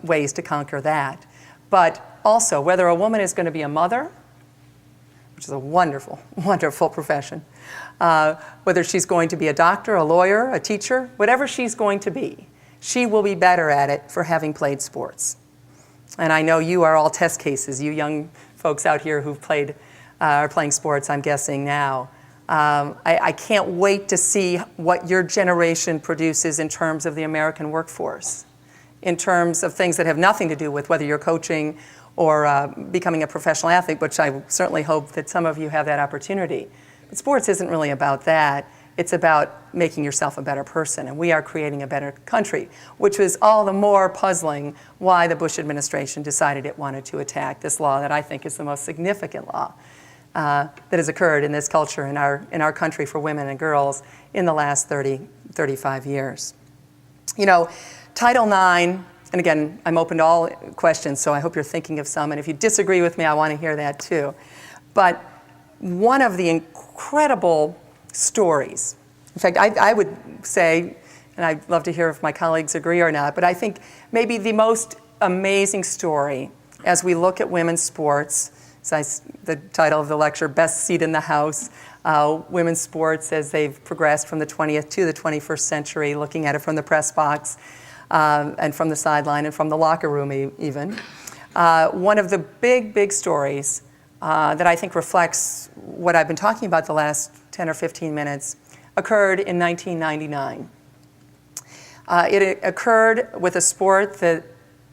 Speaker 4: ways to conquer that. But also, whether a woman is going to be a mother, which is a wonderful, wonderful profession, whether she's going to be a doctor, a lawyer, a teacher, whatever she's going to be, she will be better at it for having played sports. And I know you are all test cases, you young folks out here who've are playing sports, I'm guessing now. I can't wait to see what your generation produces in terms of the American workforce, in terms of things that have nothing to do with whether you're coaching or becoming a professional athlete, which I certainly hope that some of you have that opportunity. But sports isn't really about that. It's about making yourself a better person, and we are creating a better country, which was all the more puzzling why the Bush administration decided it wanted to attack this law that I think is the most significant law that has occurred in this culture, in our country for women and girls in the last 35 years. Title IX, and again, I'm open to all questions, so I hope you're thinking of some, and if you disagree with me, I want to hear that too. But one of the incredible stories, in fact, I would say, and I'd love to hear if my colleagues agree or not, but I think maybe the most amazing story as we look at women's sports, the title of the lecture, Best Seat in the House, women's sports as they've progressed from the 20th to the 21st century, looking at it from the press box and from the sideline and from the locker room even. One of the big stories that I think reflects what I've been talking about the last 10 or 15 minutes occurred in 1999. It occurred with a sport that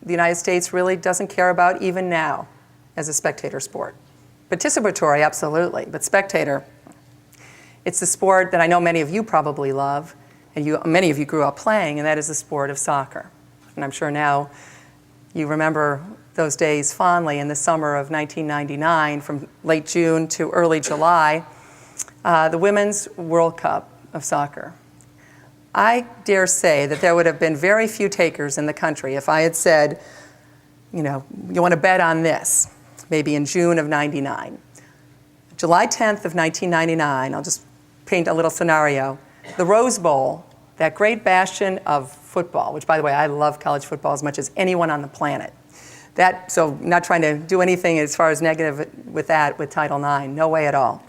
Speaker 4: the United States really doesn't care about even now as a spectator sport. Participatory, absolutely, but spectator. It's the sport that I know many of you probably love, and many of you grew up playing, and that is the sport of soccer. And I'm sure now you remember those days fondly in the summer of 1999, from late June to early July, the Women's World Cup of soccer. I dare say that there would have been very few takers in the country if I had said, you want to bet on this, maybe in June of 99. July 10th of 1999, I'll just paint a little scenario. The Rose Bowl, that great bastion of football, which, by the way, I love college football as much as anyone on the planet. So not trying to do anything as far as negative with that, with Title IX, no way at all.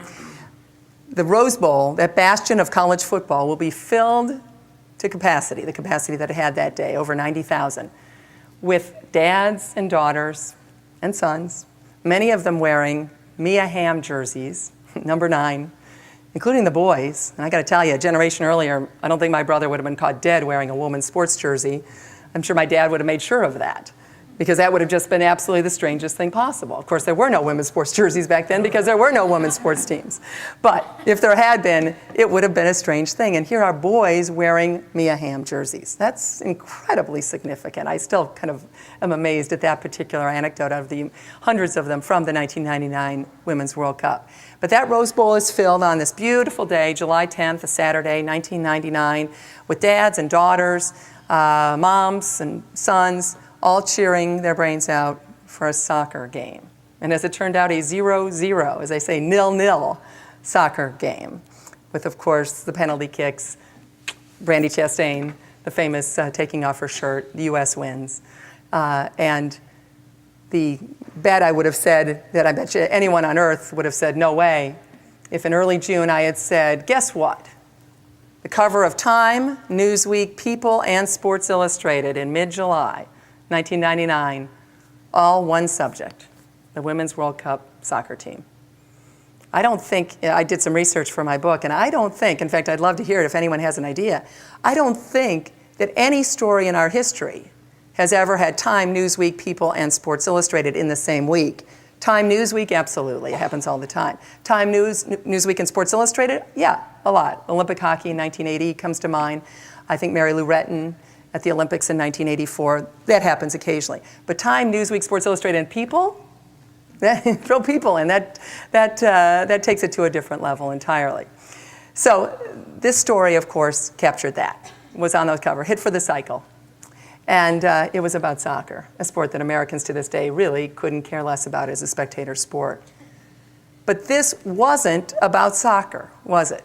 Speaker 4: The Rose Bowl, that bastion of college football, will be filled to capacity, the capacity that it had that day, over 90,000, with dads and daughters and sons, many of them wearing Mia Hamm jerseys, number 9, including the boys. And I got to tell you, a generation earlier, I don't think my brother would have been caught dead wearing a woman's sports jersey. I'm sure my dad would have made sure of that, because that would have just been absolutely the strangest thing possible. Of course, there were no women's sports jerseys back then because there were no women's sports teams. But if there had been, it would have been a strange thing. And here are boys wearing Mia Hamm jerseys. That's incredibly significant. I still kind of am amazed at that particular anecdote, out of the hundreds of them from the 1999 Women's World Cup. But that Rose Bowl is filled on this beautiful day, July 10th, a Saturday, 1999, with dads and daughters, moms and sons, all cheering their brains out for a soccer game. And as it turned out, a 0-0, as I say, 0-0 soccer game, with, of course, the penalty kicks, Brandi Chastain, the famous taking off her shirt, the U.S. wins. And the bet, I would have said, that I bet you anyone on earth would have said, no way, if in early June I had said, guess what? The cover of Time, Newsweek, People, and Sports Illustrated in mid-July 1999, all one subject, the Women's World Cup soccer team. I don't think, I did some research for my book, and I don't think, in fact, I'd love to hear it if anyone has an idea, I don't think that any story in our history has ever had Time, Newsweek, People, and Sports Illustrated in the same week. Time, Newsweek, absolutely, it happens all the time. Time, Newsweek, and Sports Illustrated, yeah, a lot. Olympic hockey in 1980 comes to mind. I think Mary Lou Retton at the Olympics in 1984. That happens occasionally. But Time, Newsweek, Sports Illustrated, and People, throw People in. That takes it to a different level entirely. So this story, of course, captured that. Was on the cover, hit for the cycle. And it was about soccer, a sport that Americans to this day really couldn't care less about as a spectator sport. But this wasn't about soccer, was it?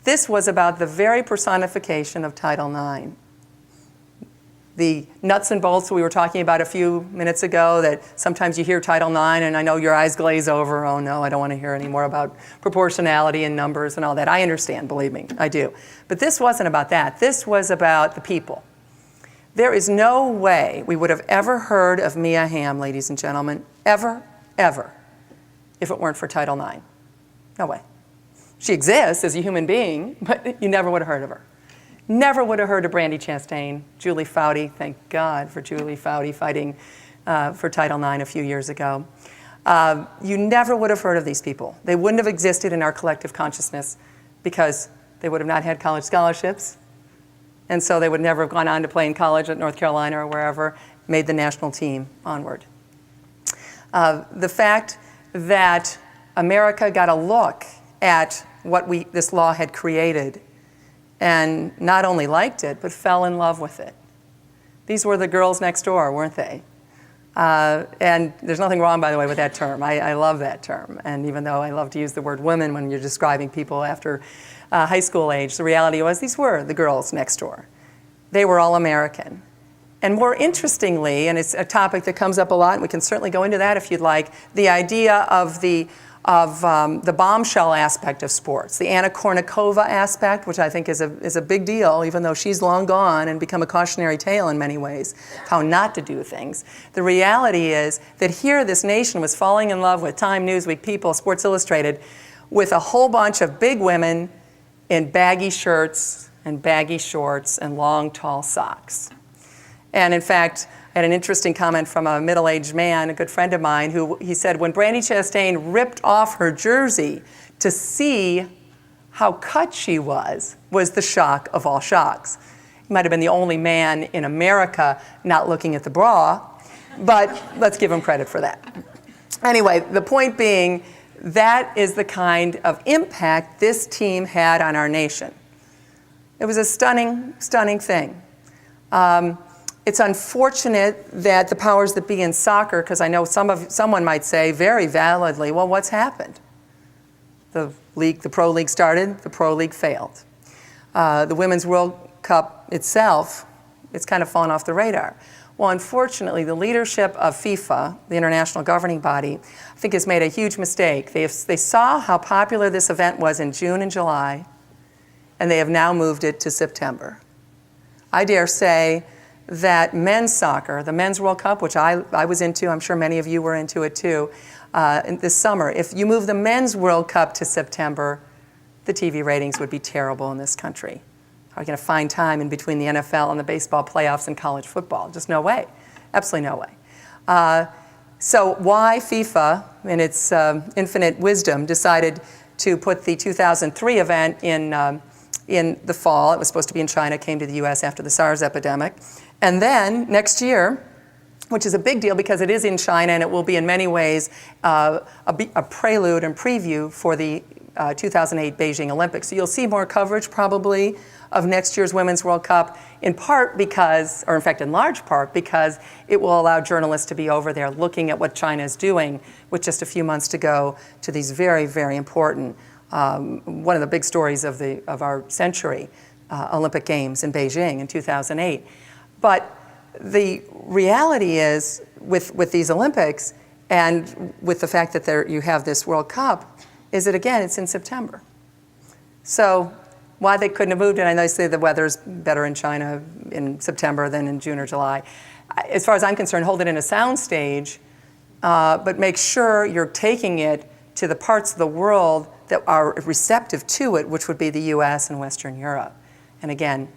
Speaker 4: This was about the very personification of Title IX. The nuts and bolts we were talking about a few minutes ago, that sometimes you hear Title IX and I know your eyes glaze over, oh no, I don't want to hear any more about proportionality and numbers and all that. I understand, believe me, I do. But this wasn't about that. This was about the people. There is no way we would have ever heard of Mia Hamm, ladies and gentlemen, ever, if it weren't for Title IX. No way. She exists as a human being, but you never would have heard of her. Never would have heard of Brandi Chastain, Julie Foudy. Thank God for Julie Foudy fighting for Title IX a few years ago. You never would have heard of these people. They wouldn't have existed in our collective consciousness because they would have not had college scholarships, and so they would never have gone on to play in college at North Carolina or wherever, made the national team onward. The fact that America got a look at what this law had created and not only liked it, but fell in love with it. These were the girls next door, weren't they? And there's nothing wrong, by the way, with that term. I love that term. And even though I love to use the word women when you're describing people after high school age, the reality was these were the girls next door. They were all American. And more interestingly, and it's a topic that comes up a lot, and we can certainly go into that if you'd like, the idea of the bombshell aspect of sports, the Anna Kournikova aspect, which I think is a big deal, even though she's long gone and become a cautionary tale in many ways, how not to do things. The reality is that here this nation was falling in love with Time, Newsweek, People, Sports Illustrated, with a whole bunch of big women in baggy shirts and baggy shorts and long, tall socks. And in fact, I had an interesting comment from a middle-aged man, a good friend of mine, who he said when Brandi Chastain ripped off her jersey to see how cut she was the shock of all shocks. He might have been the only man in America not looking at the bra, but let's give them credit for that. Anyway, the point being, that is the kind of impact this team had on our nation. It was a stunning, stunning thing. It's unfortunate that the powers that be in soccer, because I know someone might say very validly, well, what's happened? The Pro League started, the Pro League failed. The Women's World Cup itself, it's kind of fallen off the radar. Well, unfortunately, the leadership of FIFA, the international governing body, I think has made a huge mistake. They saw how popular this event was in June and July, and they have now moved it to September. I dare say that men's soccer, the Men's World Cup, which I was into, I'm sure many of you were into it too, this summer, if you move the Men's World Cup to September, the TV ratings would be terrible in this country. How are you going to find time in between the NFL and the baseball playoffs and college football? Just no way. Absolutely no way. So why FIFA, in its infinite wisdom, decided to put the 2003 event in the fall. It was supposed to be in China, came to the US after the SARS epidemic. And then next year, which is a big deal because it is in China and it will be in many ways a prelude and preview for the 2008 Beijing Olympics. So you'll see more coverage probably of next year's Women's World Cup, in part because, or in fact in large part, because it will allow journalists to be over there looking at what China is doing with just a few months to go to these very, very important, one of the big stories of our century, Olympic Games in Beijing in 2008. But the reality is, with these Olympics and with the fact that you have this World Cup, is that again, it's in September. So why they couldn't have moved it, I know they say the weather's better in China in September than in June or July. As far as I'm concerned, hold it in a sound stage, but make sure you're taking it to the parts of the world that are receptive to it, which would be the US and Western Europe. And again,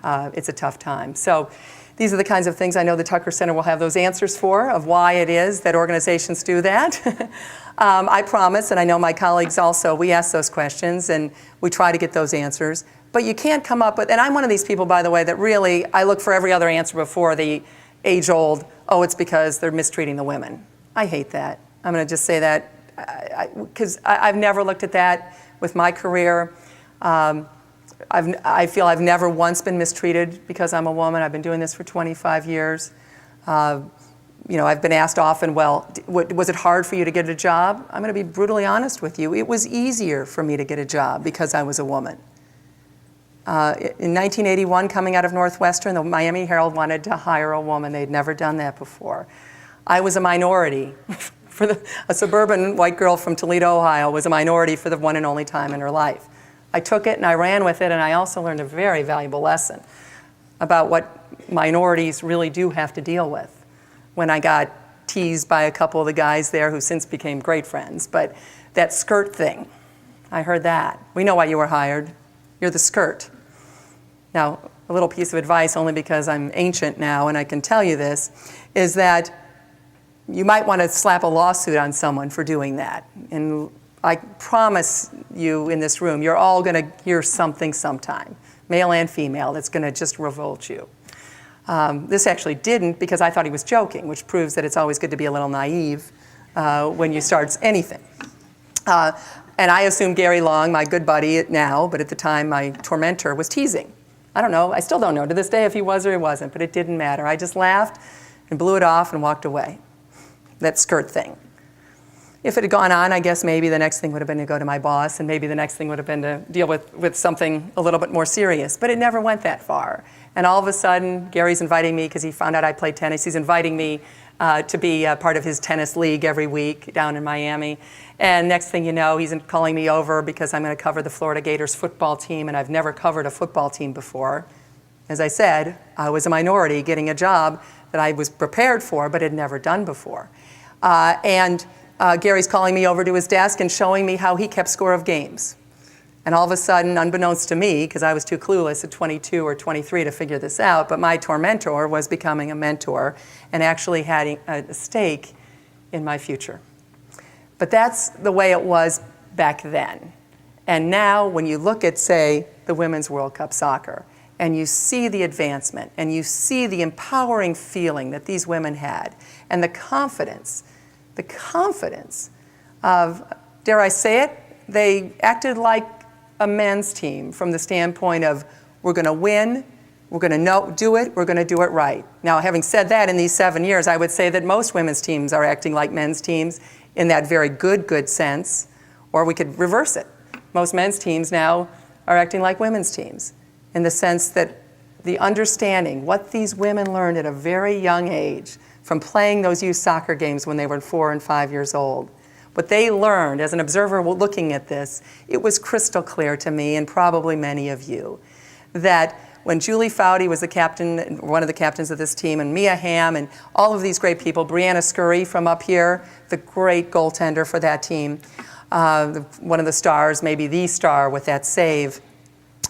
Speaker 4: it's a tough time. So these are the kinds of things I know the Tucker Center will have those answers for, of why it is that organizations do that. I promise, and I know my colleagues also, we ask those questions and we try to get those answers. But you can't come up with, and I'm one of these people, by the way, that really, I look for every other answer before the age-old, oh, it's because they're mistreating the women. I hate that. I'm going to just say that, because I've never looked at that with my career. I feel I've never once been mistreated because I'm a woman. I've been doing this for 25 years. I've been asked often, well, was it hard for you to get a job? I'm going to be brutally honest with you. It was easier for me to get a job because I was a woman. In 1981, coming out of Northwestern, the Miami Herald wanted to hire a woman. They'd never done that before. I was a minority. A suburban white girl from Toledo, Ohio, was a minority for the one and only time in her life. I took it and I ran with it, and I also learned a very valuable lesson about what minorities really do have to deal with. When I got teased by a couple of the guys there who since became great friends, but that skirt thing, I heard that. We know why you were hired. You're the skirt. Now, a little piece of advice, only because I'm ancient now and I can tell you this, is that you might want to slap a lawsuit on someone for doing that. And I promise you in this room, you're all going to hear something sometime, male and female, that's going to just revolt you. This actually didn't, because I thought he was joking, which proves that it's always good to be a little naive when you start anything. And I assume Gary Long, my good buddy now, but at the time my tormentor, was teasing. I don't know, I still don't know to this day if he was or he wasn't, but it didn't matter. I just laughed and blew it off and walked away. That skirt thing. If it had gone on, I guess maybe the next thing would have been to go to my boss, and maybe the next thing would have been to deal with something a little bit more serious. But it never went that far. And all of a sudden, Gary's inviting me, because he found out I played tennis, he's inviting me to be part of his tennis league every week down in Miami. And next thing you know, he's calling me over because I'm going to cover the Florida Gators football team, and I've never covered a football team before. As I said, I was a minority getting a job that I was prepared for but had never done before. Gary's calling me over to his desk and showing me how he kept score of games. And all of a sudden, unbeknownst to me, because I was too clueless at 22 or 23 to figure this out, but my tormentor was becoming a mentor and actually had a stake in my future. But that's the way it was back then. And now, when you look at, say, the Women's World Cup soccer, and you see the advancement, and you see the empowering feeling that these women had, and the confidence of, dare I say it, they acted like a men's team from the standpoint of, we're going to win, we're going to do it, we're going to do it right. Now, having said that, in these 7 years, I would say that most women's teams are acting like men's teams in that very good sense, or we could reverse it. Most men's teams now are acting like women's teams in the sense that the understanding, what these women learned at a very young age from playing those youth soccer games when they were 4 and 5 years old, what they learned as an observer looking at this, it was crystal clear to me and probably many of you, that when Julie Foudy was the captain, one of the captains of this team, and Mia Hamm and all of these great people, Brianna Scurry from up here, the great goaltender for that team, one of the stars, maybe the star with that save,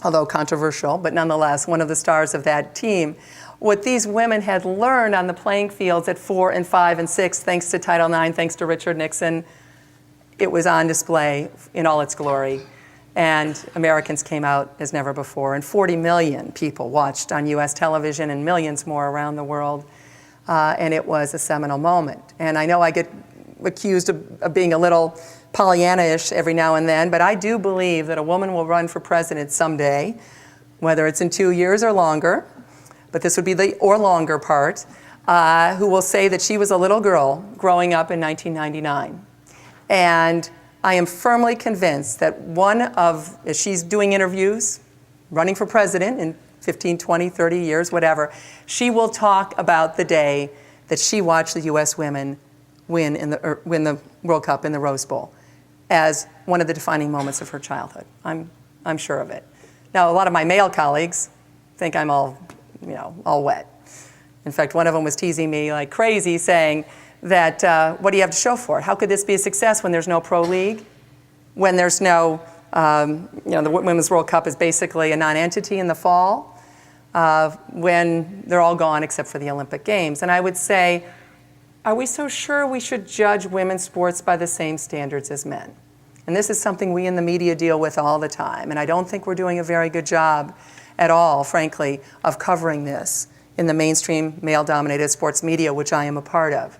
Speaker 4: although controversial, but nonetheless one of the stars of that team. What these women had learned on the playing fields at 4 and 5 and 6, thanks to Title IX, thanks to Richard Nixon, it was on display in all its glory. And Americans came out as never before. And 40 million people watched on US television and millions more around the world. And it was a seminal moment. And I know I get accused of being a little Pollyanna-ish every now and then, but I do believe that a woman will run for president someday, whether it's in 2 years or longer, but this would be the or longer part, who will say that she was a little girl growing up in 1999. And I am firmly convinced that as she's doing interviews, running for president in 15, 20, 30 years, whatever, she will talk about the day that she watched the U.S. women win the World Cup in the Rose Bowl as one of the defining moments of her childhood. I'm sure of it. Now, a lot of my male colleagues think I'm all wet. In fact, one of them was teasing me like crazy, saying that, what do you have to show for it? How could this be a success when there's no pro league? When there's no, the Women's World Cup is basically a non-entity in the fall, when they're all gone except for the Olympic Games. And I would say, are we so sure we should judge women's sports by the same standards as men? And this is something we in the media deal with all the time. And I don't think we're doing a very good job at all, frankly, of covering this in the mainstream male-dominated sports media, which I am a part of.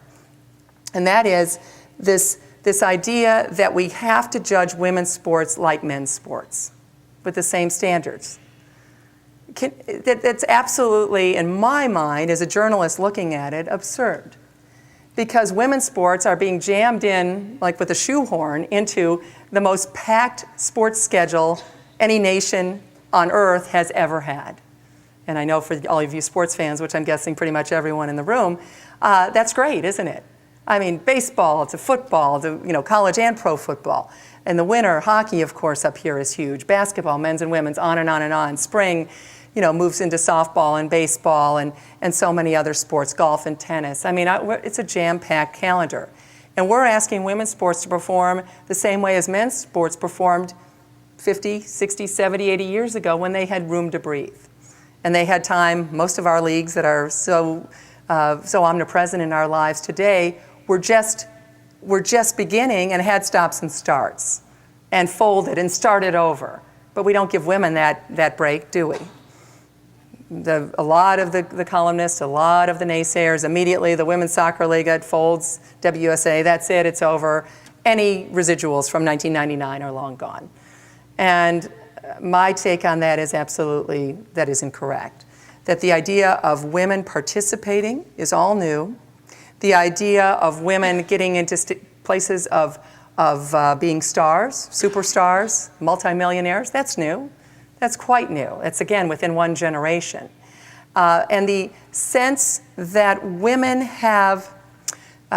Speaker 4: And that is this idea that we have to judge women's sports like men's sports with the same standards. That's absolutely, in my mind, as a journalist looking at it, absurd. Because women's sports are being jammed in, like with a shoehorn, into the most packed sports schedule any nation on earth has ever had. And I know for all of you sports fans, which I'm guessing pretty much everyone in the room, that's great, isn't it? I mean, baseball to football to college and pro football. And the winter, hockey, of course, up here is huge. Basketball, men's and women's, on and on and on. Spring, moves into softball and baseball and so many other sports, golf and tennis. I mean, it's a jam-packed calendar. And we're asking women's sports to perform the same way as men's sports performed 50, 60, 70, 80 years ago when they had room to breathe. And they had time. Most of our leagues that are so omnipresent in our lives today were just beginning and had stops and starts and folded and started over. But we don't give women that break, do we? A lot of the columnists, a lot of the naysayers, immediately the Women's Soccer League, it folds, WSA, that's it, it's over. Any residuals from 1999 are long gone. And my take on that is absolutely, that is incorrect. That the idea of women participating is all new. The idea of women getting into places of being stars, superstars, multimillionaires, that's new. That's quite new. It's, again, within one generation. And the sense that women have,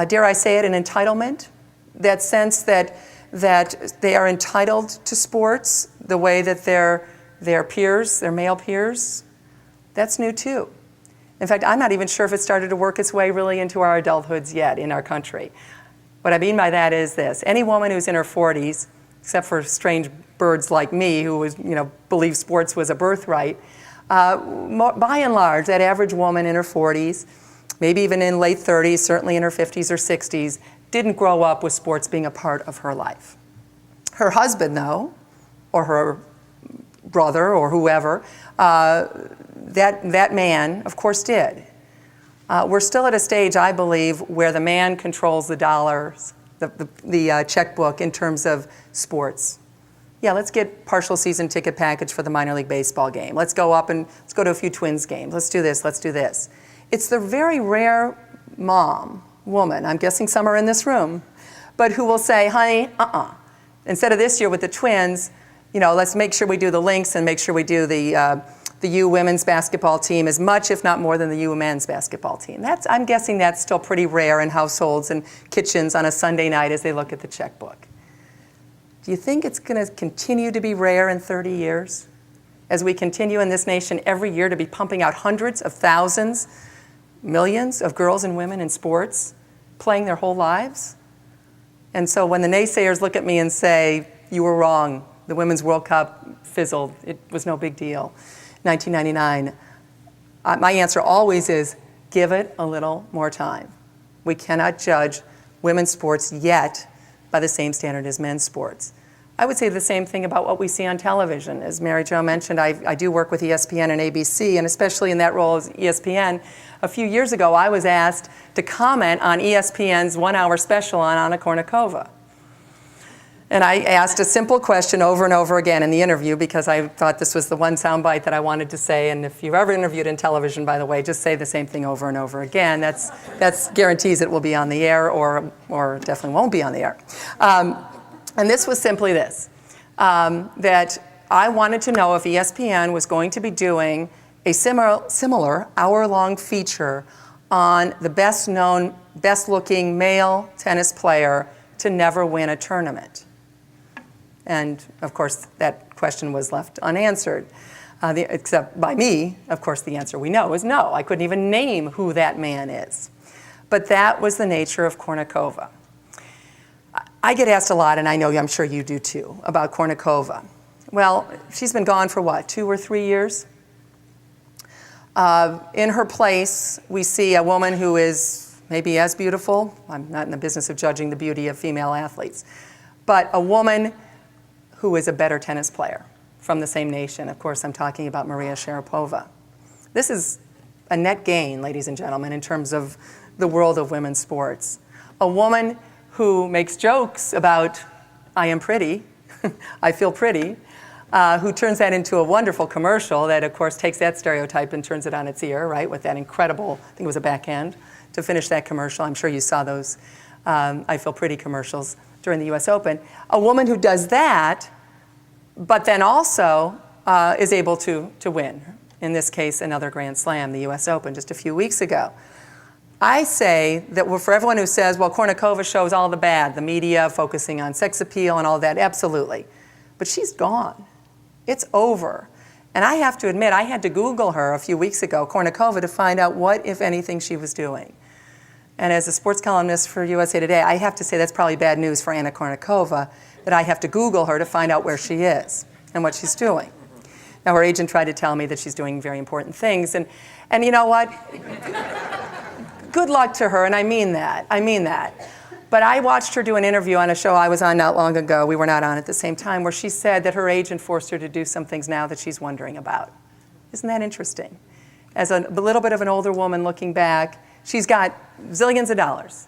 Speaker 4: dare I say it, an entitlement, that sense that they are entitled to sports the way that their peers, their male peers, that's new too. In fact, I'm not even sure if it started to work its way really into our adulthoods yet in our country. What I mean by that is this. Any woman who's in her 40s, except for strange birds like me who believe sports was a birthright, by and large, that average woman in her 40s, maybe even in late 30s, certainly in her 50s or 60s, didn't grow up with sports being a part of her life. Her husband, though, or her brother or whoever, that man, of course, did. We're still at a stage, I believe, where the man controls the dollars, the checkbook in terms of sports. Yeah, let's get partial season ticket package for the minor league baseball game. Let's go up and let's go to a few Twins games. Let's do this, let's do this. It's the very rare woman, I'm guessing some are in this room, but who will say, honey, instead of this year with the Twins, let's make sure we do the Lynx and make sure we do the U women's basketball team as much, if not more, than the U men's basketball team. I'm guessing that's still pretty rare in households and kitchens on a Sunday night as they look at the checkbook. Do you think it's going to continue to be rare in 30 years as we continue in this nation every year to be pumping out hundreds of thousands, millions of girls and women in sports, playing their whole lives? And so when the naysayers look at me and say, you were wrong, the Women's World Cup fizzled, it was no big deal, 1999, my answer always is, give it a little more time. We cannot judge women's sports yet by the same standard as men's sports. I would say the same thing about what we see on television. As Mary Jo mentioned, I do work with ESPN and ABC, and especially in that role as ESPN, a few years ago I was asked to comment on ESPN's one-hour special on Anna Kournikova. And I asked a simple question over and over again in the interview because I thought this was the one soundbite that I wanted to say. And if you've ever interviewed in television, by the way, just say the same thing over and over again. That's guarantees it will be on the air or definitely won't be on the air. And this was simply this, that I wanted to know if ESPN was going to be doing a similar hour-long feature on the best-known, best-looking male tennis player to never win a tournament. And, of course, that question was left unanswered, except by me. Of course, the answer we know is no. I couldn't even name who that man is. But that was the nature of Kournikova. I get asked a lot, and I know I'm sure you do too, about Kournikova. Well, she's been gone for what, 2 or 3 years? In her place, we see a woman who is maybe as beautiful. I'm not in the business of judging the beauty of female athletes, but a woman who is a better tennis player from the same nation. Of course, I'm talking about Maria Sharapova. This is a net gain, ladies and gentlemen, in terms of the world of women's sports. A woman who makes jokes about, I am pretty, I feel pretty, who turns that into a wonderful commercial that, of course, takes that stereotype and turns it on its ear, right, with that incredible, I think it was a backhand, to finish that commercial. I'm sure you saw those I Feel Pretty commercials during the US Open. A woman who does that, but then also is able to win, in this case, another Grand Slam, the US Open, just a few weeks ago. I say that for everyone who says, well, Kournikova shows all the bad, the media focusing on sex appeal and all that, absolutely. But she's gone. It's over. And I have to admit, I had to Google her a few weeks ago, Kournikova, to find out what, if anything, she was doing. And as a sports columnist for USA Today, I have to say that's probably bad news for Anna Kournikova, that I have to Google her to find out where she is and what she's doing. Now, her agent tried to tell me that she's doing very important things. And you know what? Good luck to her, and I mean that. But I watched her do an interview on a show I was on not long ago, we were not on at the same time, where she said that her agent forced her to do some things now that she's wondering about. Isn't that interesting? As a little bit of an older woman looking back, she's got zillions of dollars,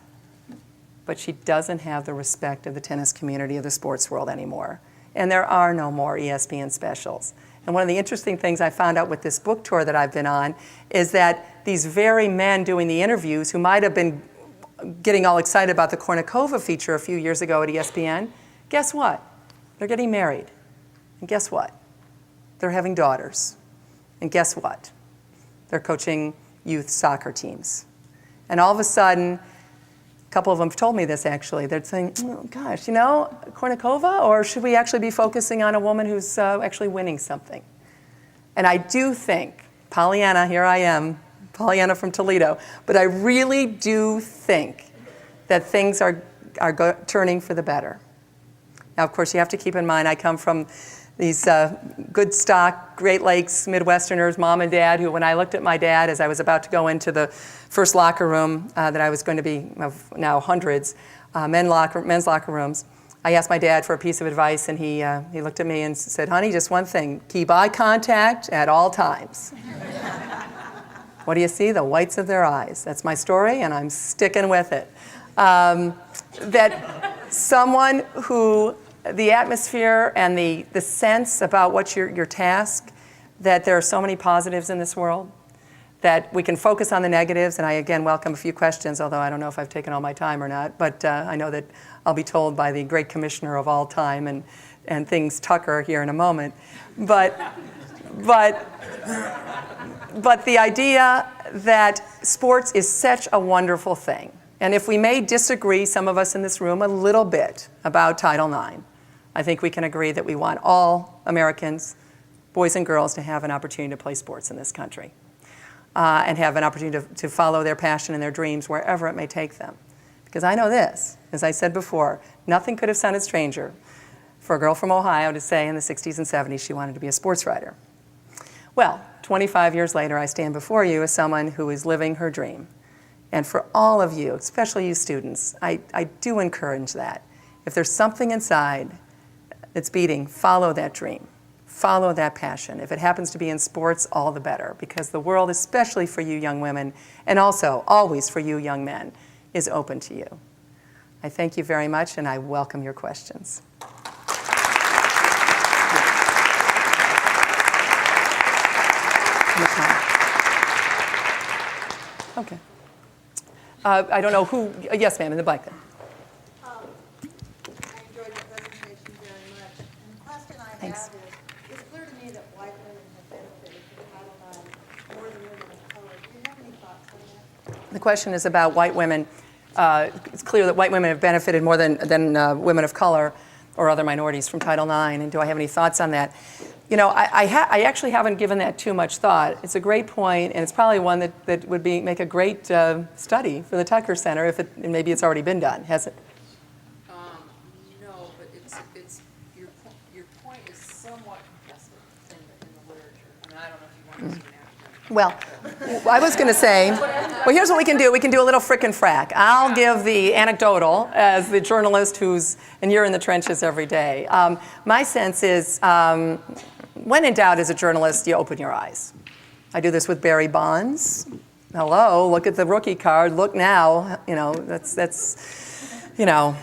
Speaker 4: but she doesn't have the respect of the tennis community, of the sports world anymore. And there are no more ESPN specials. And one of the interesting things I found out with this book tour that I've been on is that these very men doing the interviews who might have been getting all excited about the Kournikova feature a few years ago at ESPN, guess what? They're getting married. And guess what? They're having daughters. And guess what? They're coaching youth soccer teams. And all of a sudden, a couple of them told me this actually. They're saying, oh, gosh, Kournikova, or should we actually be focusing on a woman who's actually winning something? And I do think, Pollyanna, here I am, Pollyanna from Toledo, but I really do think that things are turning for the better. Now, of course, you have to keep in mind, I come from these good stock, Great Lakes Midwesterners, mom and dad, who when I looked at my dad as I was about to go into the first locker room that I was going to be, of now hundreds, men's locker rooms, I asked my dad for a piece of advice, and he looked at me and said, "Honey, just one thing, keep eye contact at all times." What do you see? The whites of their eyes. That's my story, and I'm sticking with it. That someone who, the atmosphere and the sense about what your task, that there are so many positives in this world, that we can focus on the negatives, and I again welcome a few questions, although I don't know if I've taken all my time or not, but I know that I'll be told by the great commissioner of all time and things, Tucker, here in a moment. But the idea that sports is such a wonderful thing, and if we may disagree, some of us in this room, a little bit about Title IX, I think we can agree that we want all Americans, boys and girls, to have an opportunity to play sports in this country. And have an opportunity to follow their passion and their dreams wherever it may take them. Because I know this, as I said before, nothing could have sounded stranger for a girl from Ohio to say in the 60s and 70s she wanted to be a sports writer. Well, 25 years later, I stand before you as someone who is living her dream. And for all of you, especially you students, I do encourage that. If there's something inside that's beating, follow that dream. Follow that passion. If it happens to be in sports, all the better, because the world, especially for you young women, and also always for you young men, is open to you. I thank you very much, and I welcome your questions. Okay. I don't know who, yes ma'am, in the blanket.
Speaker 5: I enjoyed the presentation very much. And the question I
Speaker 4: Thanks.
Speaker 5: have is, it's clear to me that white women have benefited from Title IX more than women of color. Do you have any thoughts on that?
Speaker 4: The question is about white women. It's clear that white women have benefited more than women of color or other minorities from Title IX, and do I have any thoughts on that? You know, I actually haven't given that too much thought. It's a great point, and it's probably one that would make a great study for the Tucker Center, and maybe it's already been done, has it?
Speaker 3: No, but it's your point is somewhat contested in the literature. I mean, I don't know if you want to see an
Speaker 4: Well, I was going to say, well, here's what we can do. We can do a little frickin' frack. I'll give the anecdotal as the journalist and you're in the trenches every day. My sense is, when in doubt as a journalist, you open your eyes. I do this with Barry Bonds. Hello, look at the rookie card. Look now. You know, that's well,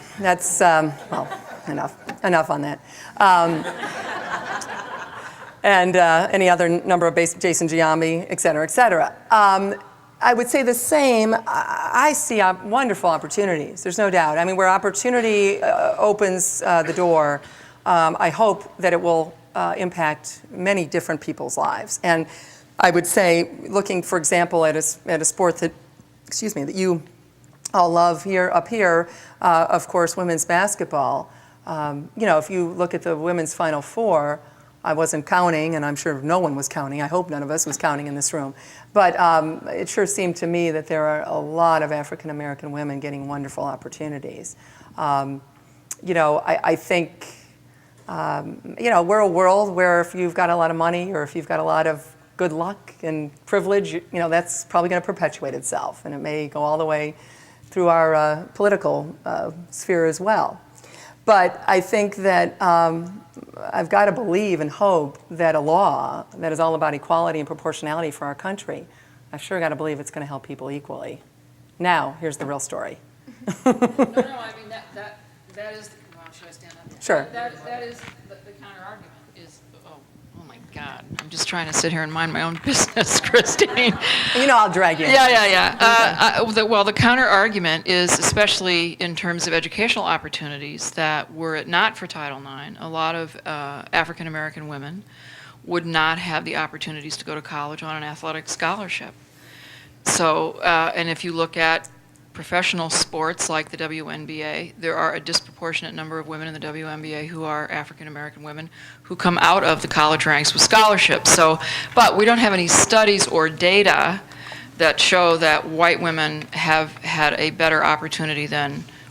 Speaker 4: enough on that. And any other number of Jason Giambi, et cetera, et cetera. I would say the same. I see wonderful opportunities. There's no doubt. I mean, where opportunity opens the door, I hope that it will impact many different people's lives. And I would say, looking, for example, at a sport that you all love up here, of course, women's basketball. If you look at the women's Final Four, I wasn't counting, and I'm sure no one was counting. I hope none of us was counting in this room. But it sure seemed to me that there are a lot of African American women getting wonderful opportunities. I think, we're a world where if you've got a lot of money or if you've got a lot of good luck and privilege, that's probably going to perpetuate itself. And it may go all the way through our political sphere as well. But I think that I've got to believe and hope that a law that is all about equality and proportionality for our country, I've sure got to believe it's going to help people equally. Now, here's the real story.
Speaker 3: No, I mean, that is, well, should I stand up?
Speaker 4: Sure.
Speaker 3: That is the counter argument is, oh my God, I'm just trying to sit here and mind my own business, Christine.
Speaker 4: I'll drag you in.
Speaker 3: Yeah. The counter argument is, especially in terms of educational opportunities, that were it not for Title IX, a lot of African American women would not have the opportunities to go to college on an athletic scholarship. So, and if you look at professional sports like the WNBA, there are a disproportionate number of women in the WNBA who are African American women who come out of the college ranks with scholarships. So, but we don't have any studies or data that show that white women have had a better opportunity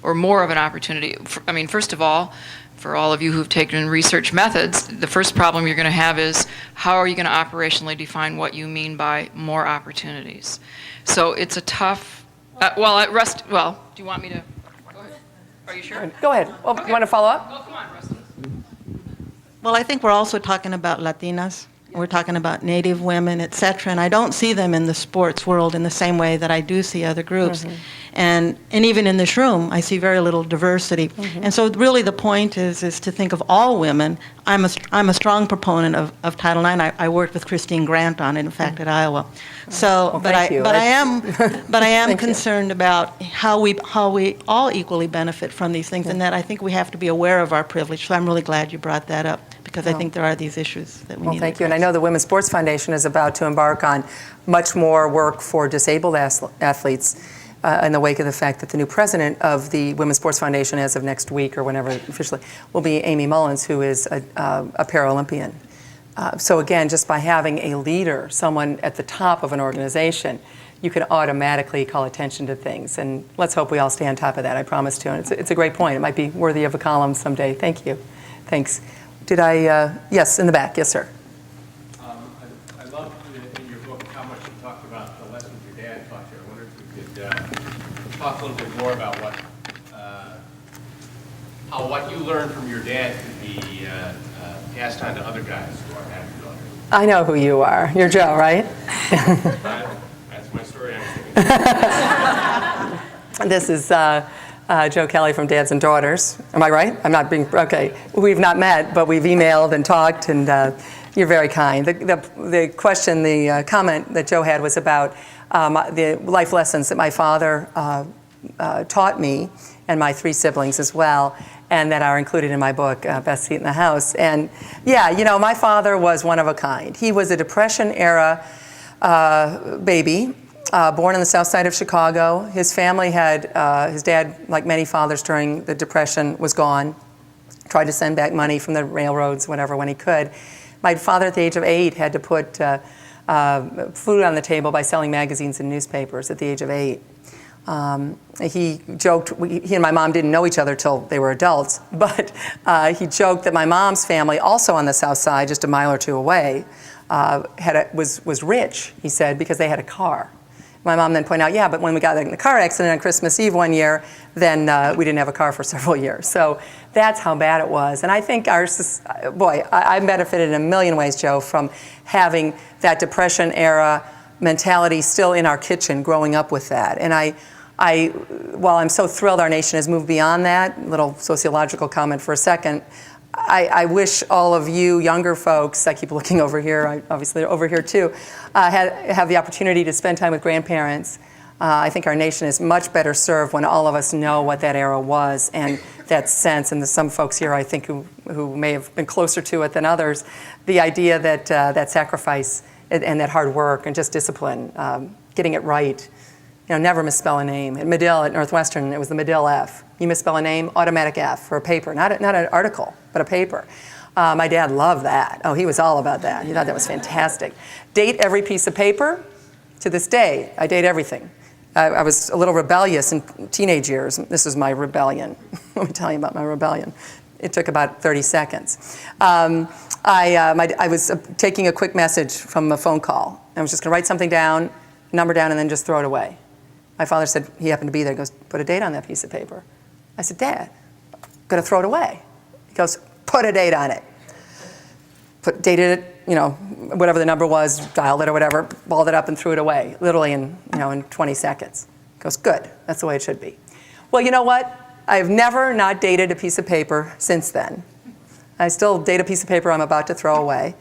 Speaker 3: or more of an opportunity. I mean, first of all, for all of you who've taken research methods, the first problem you're going to have is how are you going to operationally define what you mean by more opportunities? So it's a tough. Do you want me to? Go ahead. Are you sure?
Speaker 4: Go ahead. Oh, you want to follow up?
Speaker 3: Oh, come on, Rustin.
Speaker 6: Well, I think we're also talking about Latinas. We're talking about Native women, et cetera, and I don't see them in the sports world in the same way that I do see other groups. And even in this room, I see very little diversity. And so really the point is to think of all women. I'm a strong proponent of Title IX. I worked with Christine Grant on it, in fact, at Iowa. So,
Speaker 4: Well,
Speaker 6: but
Speaker 4: thank you.
Speaker 6: I am
Speaker 4: Thank you.
Speaker 6: concerned about how we all equally benefit from these things, and that I think we have to be aware of our privilege. So I'm really glad you brought that up, because I think there are these issues that we
Speaker 4: Well,
Speaker 6: need
Speaker 4: thank
Speaker 6: to
Speaker 4: you. And I know the Women's Sports Foundation is about to embark on much more work for disabled athletes in the wake of the fact that the new president of the Women's Sports Foundation, as of next week or whenever officially, will be Amy Mullins, who is a Paralympian. So again, just by having a leader, someone at the top of an organization, you can automatically call attention to things. And let's hope we all stay on top of that, I promise to. And it's a great point. It might be worthy of a column someday. Thank you. Thanks. Did I, yes, in the back. Yes, sir.
Speaker 7: I love in your book how much you talked about the lessons your dad taught you. I wonder if you could talk a little bit more about how what you learned from your dad could be passed on to other guys who are having daughters.
Speaker 4: I know who you are. You're Joe, right?
Speaker 7: That's my story. I'm thinking.
Speaker 4: This is Joe Kelly from Dads and Daughters. Am I right? I'm not being, okay. We've not met, but we've emailed and talked, and you're very kind. The question, the comment that Joe had was about the life lessons that my father taught me, and my 3 siblings as well, and that are included in my book, Best Seat in the House. And yeah, you know, my father was one of a kind. He was a Depression-era baby, born on the south side of Chicago. His family had, his dad, like many fathers during the Depression, was gone. Tried to send back money from the railroads, whatever, when he could. My father, at the age of 8, had to put food on the table by selling magazines and newspapers at the age of 8. He joked, he and my mom didn't know each other till they were adults, but he joked that my mom's family, also on the south side, just a mile or 2 away, was rich, he said, because they had a car. My mom then pointed out, yeah, but when we got in the car accident on Christmas Eve one year, then we didn't have a car for several years. So that's how bad it was. And I think I benefited in a million ways, Joe, from having that Depression-era mentality still in our kitchen, growing up with that. And while I'm so thrilled our nation has moved beyond that, little sociological comment for a second, I wish all of you younger folks, I keep looking over here, obviously over here too, have the opportunity to spend time with grandparents. I think our nation is much better served when all of us know what that era was and that sense, and there's some folks here I think who may have been closer to it than others, the idea that that sacrifice and that hard work and just discipline, getting it right. You know, never misspell a name. At Medill, at Northwestern, it was the Medill F. You misspell a name, automatic F for a paper, not an article, but a paper. My dad loved that. Oh, he was all about that. He thought that was fantastic. Date every piece of paper. To this day, I date everything. I was a little rebellious in teenage years. This is my rebellion. Let me tell you about my rebellion. It took about 30 seconds. I was taking a quick message from a phone call. I was just going to write something down, number down, and then just throw it away. My father said, he happened to be there, he goes, put a date on that piece of paper. I said, Dad, I'm going to throw it away. He goes, put a date on it. Dated it, you know, whatever the number was, dialed it or whatever, balled it up and threw it away, literally in 20 seconds. He goes, good, that's the way it should be. Well, you know what? I've never not dated a piece of paper since then. I still date a piece of paper I'm about to throw away.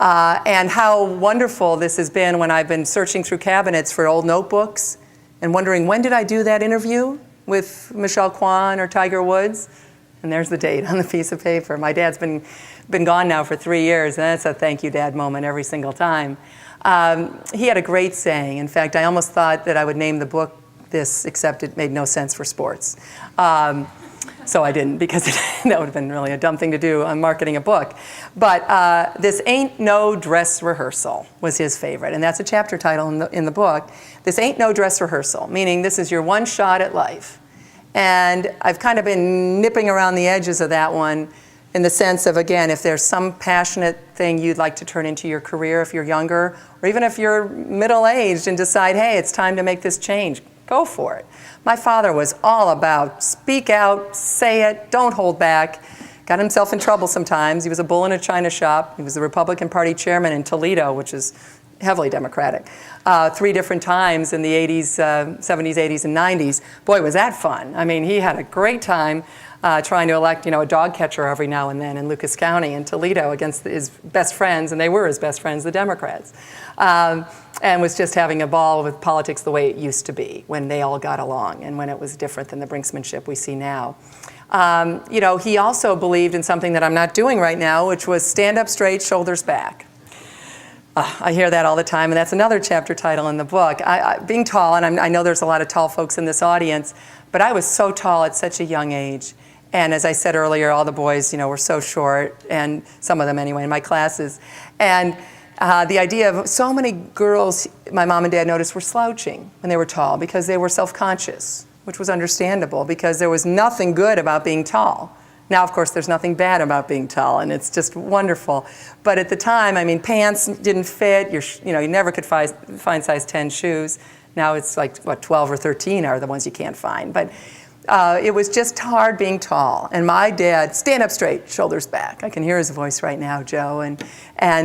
Speaker 4: And how wonderful this has been when I've been searching through cabinets for old notebooks and wondering, when did I do that interview with Michelle Kwan or Tiger Woods? And there's the date on the piece of paper. My dad's been gone now for 3 years, and that's a thank you, Dad moment every single time. He had a great saying. In fact, I almost thought that I would name the book this, except it made no sense for sports. So I didn't, because that would have been really a dumb thing to do on marketing a book. But this ain't no dress rehearsal was his favorite, and that's a chapter title in the book. This ain't no dress rehearsal, meaning this is your one shot at life. And I've kind of been nipping around the edges of that one in the sense of, again, if there's some passionate thing you'd like to turn into your career if you're younger, or even if you're middle-aged and decide, hey, it's time to make this change, Go for it. My father was all about speak out, say it, don't hold back. Got himself in trouble sometimes. He was a bull in a china shop. He was the Republican Party chairman in Toledo, which is heavily Democratic, 3 different times in the 80s, 70s, 80s, and 90s. Boy, was that fun. I mean, he had a great time trying to elect, a dog catcher every now and then in Lucas County in Toledo against his best friends, and they were his best friends, the Democrats. And was just having a ball with politics the way it used to be when they all got along and when it was different than the brinksmanship we see now. He also believed in something that I'm not doing right now, which was stand up straight, shoulders back. I hear that all the time, and that's another chapter title in the book. Being tall, and I know there's a lot of tall folks in this audience, but I was so tall at such a young age. And as I said earlier, all the boys, were so short, and some of them anyway in my classes. And the idea of so many girls, my mom and dad noticed, were slouching when they were tall because they were self-conscious, which was understandable because there was nothing good about being tall. Now, of course, there's nothing bad about being tall, and it's just wonderful. But at the time, I mean, pants didn't fit. You never could find size 10 shoes. Now it's like, 12 or 13 are the ones you can't find. But it was just hard being tall. And my dad, stand up straight, shoulders back. I can hear his voice right now, Joe. And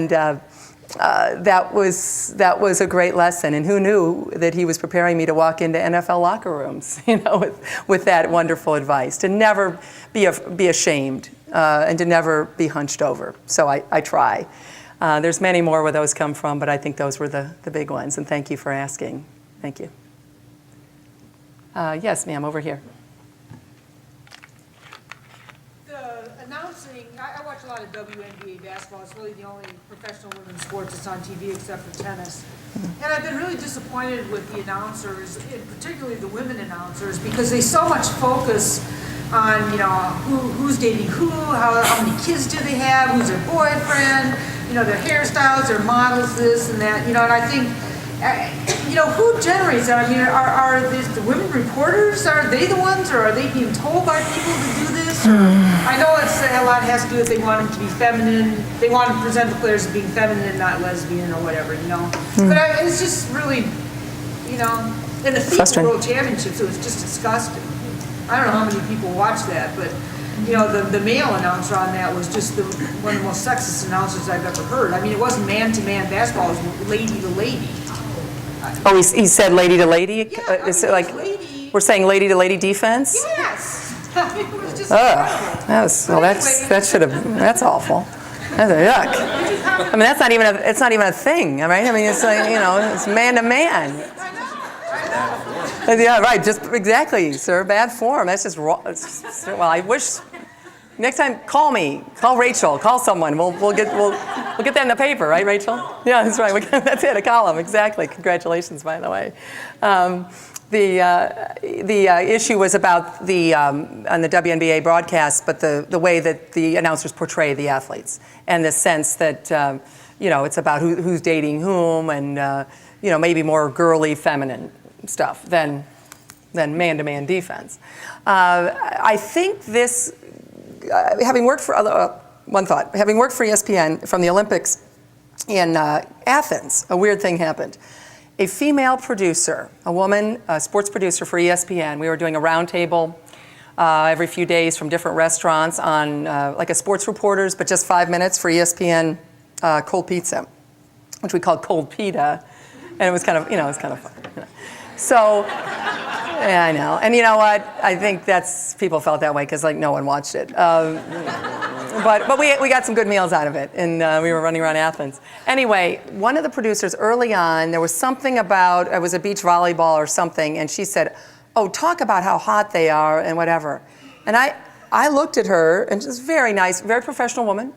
Speaker 4: that was a great lesson. And who knew that he was preparing me to walk into NFL locker rooms, with that wonderful advice, to never be ashamed and to never be hunched over. So I try. There's many more where those come from, but I think those were the big ones. And thank you for asking. Thank you. Yes, ma'am, over here.
Speaker 5: I watch a lot of WNBA basketball. It's really the only professional women's sport that's on TV except for tennis. And I've been really disappointed with the announcers, particularly the women announcers, because they so much focus on, who's dating who, how many kids do they have, who's their boyfriend, their hairstyles, their models, this and that, and I think, who generates that? I mean, are the women reporters, are they the ones, or are they being told by people to do this? I know a lot has to do with they want them to be feminine. They want to present the players as being feminine and not lesbian or whatever, But it's just really, in the FIFA World Championships, it was just disgusting. I don't know how many people watch that, but the male announcer on that was just one of the most sexist announcers I've ever heard. I mean, it wasn't man-to-man basketball; it was lady to lady.
Speaker 4: Oh, he said lady to lady?
Speaker 5: Yeah,
Speaker 4: Is it like
Speaker 5: lady.
Speaker 4: We're saying lady to lady defense?
Speaker 5: Yes. It was just incredible.
Speaker 4: That's awful. That's a yuck. I mean, it's not even a thing, right? I mean, it's like, it's man to man. Yeah, right. Just exactly, sir. Bad form. That's just wrong. Well, I wish. Next time, call me. Call Rachel. Call someone. We'll get that in the paper, right, Rachel? Yeah, that's right. That's it. A column. Exactly. Congratulations, by the way. The issue was about on the WNBA broadcast, but the way that the announcers portray the athletes, and the sense that it's about who's dating whom, and maybe more girly, feminine stuff than man-to-man defense. I think this. Having worked for ESPN from the Olympics in Athens, a weird thing happened. A female producer, a woman, a sports producer for ESPN, we were doing a roundtable every few days from different restaurants on like a sports reporters, but just 5 minutes for ESPN cold pizza, which we called cold pita, and it was kind of, fun. So. Yeah, I know. And you know what? I think people felt that way because no one watched it. But we got some good meals out of it, and we were running around Athens. Anyway, one of the producers early on, there was something about, it was a beach volleyball or something, and she said, oh, talk about how hot they are and whatever. And I looked at her, and she's very nice, very professional woman.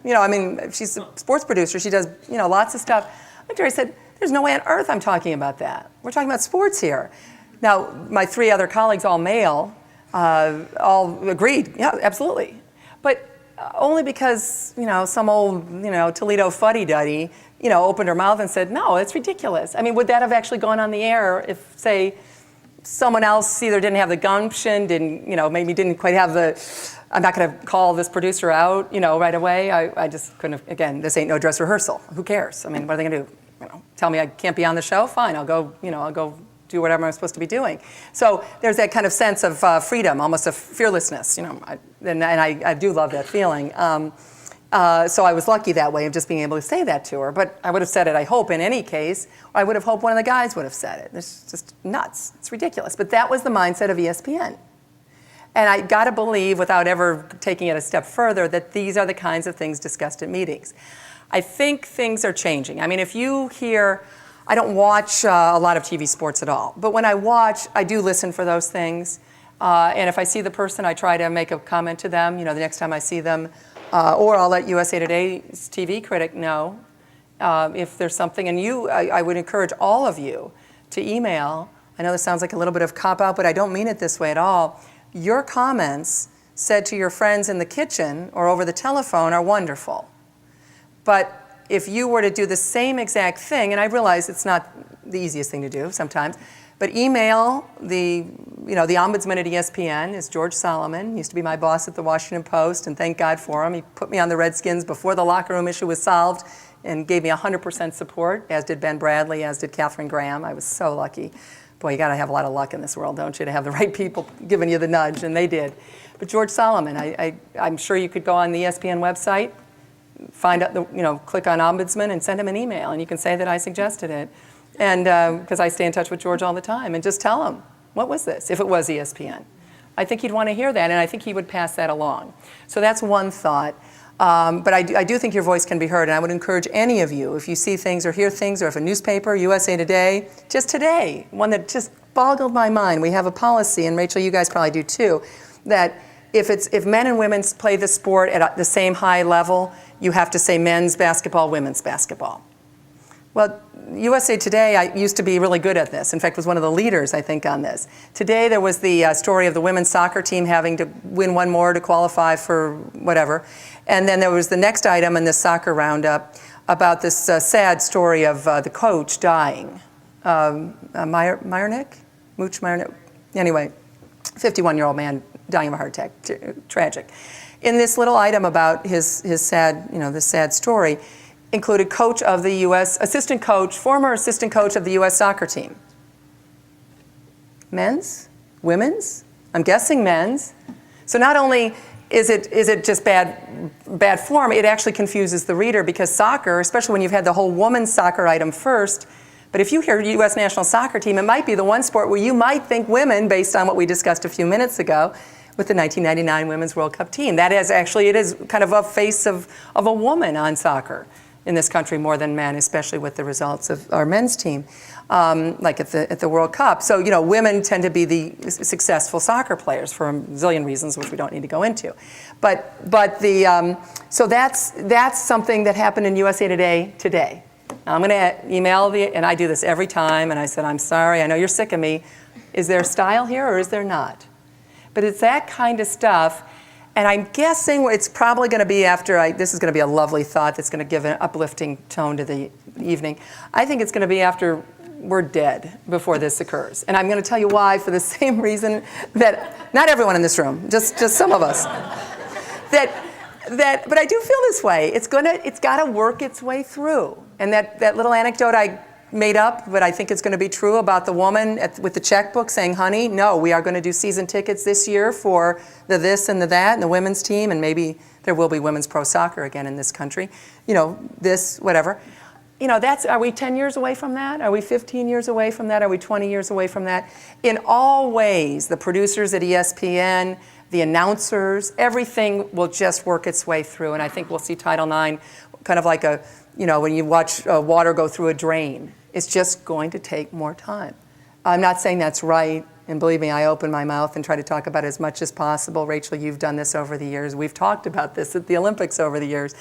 Speaker 4: She's a sports producer. She does, lots of stuff. I looked at her, I said, there's no way on earth I'm talking about that. We're talking about sports here. Now, my 3 other colleagues, all male, all agreed, yeah, absolutely. But only because, some old, Toledo fuddy-duddy, opened her mouth and said, no, it's ridiculous. I mean, would that have actually gone on the air if, say, someone else either didn't have the gumption, maybe didn't quite have I'm not going to call this producer out, right away. I just couldn't have, again, this ain't no dress rehearsal. Who cares? I mean, what are they going to do? Tell me I can't be on the show? Fine, I'll go do whatever I'm supposed to be doing. So there's that kind of sense of freedom, almost a fearlessness, and I do love that feeling. So I was lucky that way of just being able to say that to her. But I would have said it, I hope, in any case. Or I would have hoped one of the guys would have said it. It's just nuts. It's ridiculous. But that was the mindset of ESPN. And I got to believe, without ever taking it a step further, that these are the kinds of things discussed at meetings. I think things are changing. I mean, if you hear, I don't watch a lot of TV sports at all. But when I watch, I do listen for those things. And if I see the person, I try to make a comment to them, the next time I see them. Or I'll let USA Today's TV critic know if there's something. And I would encourage all of you to email. I know this sounds like a little bit of cop-out, but I don't mean it this way at all. Your comments said to your friends in the kitchen or over the telephone are wonderful. But if you were to do the same exact thing, and I realize it's not the easiest thing to do sometimes, but email the ombudsman at ESPN is George Solomon. He used to be my boss at the Washington Post, and thank God for him. He put me on the Redskins before the locker room issue was solved and gave me 100% support, as did Ben Bradley, as did Katharine Graham. I was so lucky. Boy, you got to have a lot of luck in this world, don't you, to have the right people giving you the nudge, and they did. But George Solomon, I'm sure you could go on the ESPN website, find out click on Ombudsman and send him an email, and you can say that I suggested it. And because I stay in touch with George all the time, and just tell him, what was this, if it was ESPN? I think he'd want to hear that, and I think he would pass that along. So that's one thought. But I do think your voice can be heard, and I would encourage any of you, if you see things or hear things, or if a newspaper, USA Today, just today, one that just boggled my mind, we have a policy, and Rachel, you guys probably do too, that if men and women play the sport at the same high level, you have to say men's basketball, women's basketball. Well, USA Today, I used to be really good at this. In fact, was one of the leaders, I think, on this. Today, there was the story of the women's soccer team having to win one more to qualify for whatever. And then there was the next item in the soccer roundup about this sad story of the coach dying. Meyernick? Mooch Meyernick? Anyway, 51-year-old man dying of a heart attack. Tragic. In this little item about his sad, this sad story, included coach of the U.S., former assistant coach of the U.S. soccer team. Men's? Women's? I'm guessing men's. So not only is it just bad form, it actually confuses the reader, because soccer, especially when you've had the whole women's soccer item first, but if you hear U.S. national soccer team, it might be the one sport where you might think women, based on what we discussed a few minutes ago with the 1999 Women's World Cup team. That is actually, it is kind of a face of a woman on soccer in this country more than men, especially with the results of our men's team, like at the World Cup. So, women tend to be the successful soccer players for a zillion reasons, which we don't need to go into. So that's something that happened in USA Today. Now, I'm going to email and I do this every time, and I said, I'm sorry, I know you're sick of me. Is there style here or is there not? But it's that kind of stuff. And I'm guessing it's probably going to be after this is going to be a lovely thought that's going to give an uplifting tone to the evening. I think it's going to be after we're dead before this occurs. And I'm going to tell you why, for the same reason that, not everyone in this room, just some of us, but I do feel this way. It's got to work its way through. And that little anecdote I made up, but I think it's going to be true, about the woman with the checkbook saying, honey, no, we are going to do season tickets this year for the this and the that and the women's team, and maybe there will be women's pro soccer again in this country. This, whatever. Are we 10 years away from that? Are we 15 years away from that? Are we 20 years away from that? In all ways, the producers at ESPN, the announcers, everything will just work its way through, and I think we'll see Title IX kind of like when you watch water go through a drain. It's just going to take more time. I'm not saying that's right, and believe me, I open my mouth and try to talk about it as much as possible. Rachel, you've done this over the years. We've talked about this at the Olympics over the years.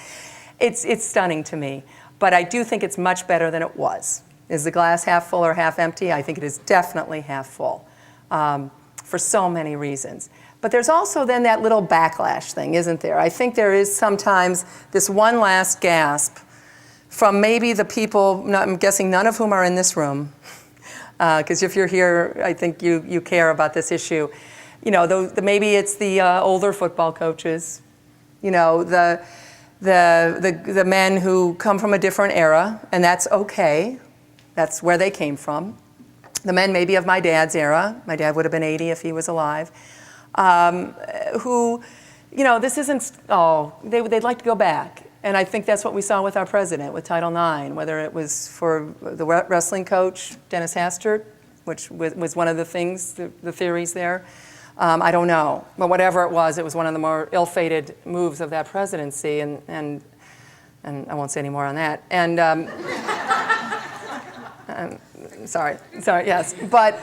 Speaker 4: It's stunning to me, but I do think it's much better than it was. Is the glass half full or half empty? I think it is definitely half full, for so many reasons. But there's also then that little backlash thing, isn't there? I think there is sometimes this one last gasp from maybe the people, I'm guessing none of whom are in this room, because if you're here, I think you care about this issue. Maybe it's the older football coaches, the men who come from a different era, and that's okay. That's where they came from. the men maybe of my dad's era, my dad would have been 80 if he was alive, who, this isn't, they'd like to go back. And I think that's what we saw with our president, with Title IX, whether it was for the wrestling coach, Dennis Hastert, which was one of the things, the theories there. I don't know. But whatever it was one of the more ill-fated moves of that presidency, and I won't say any more on that. And sorry, yes. But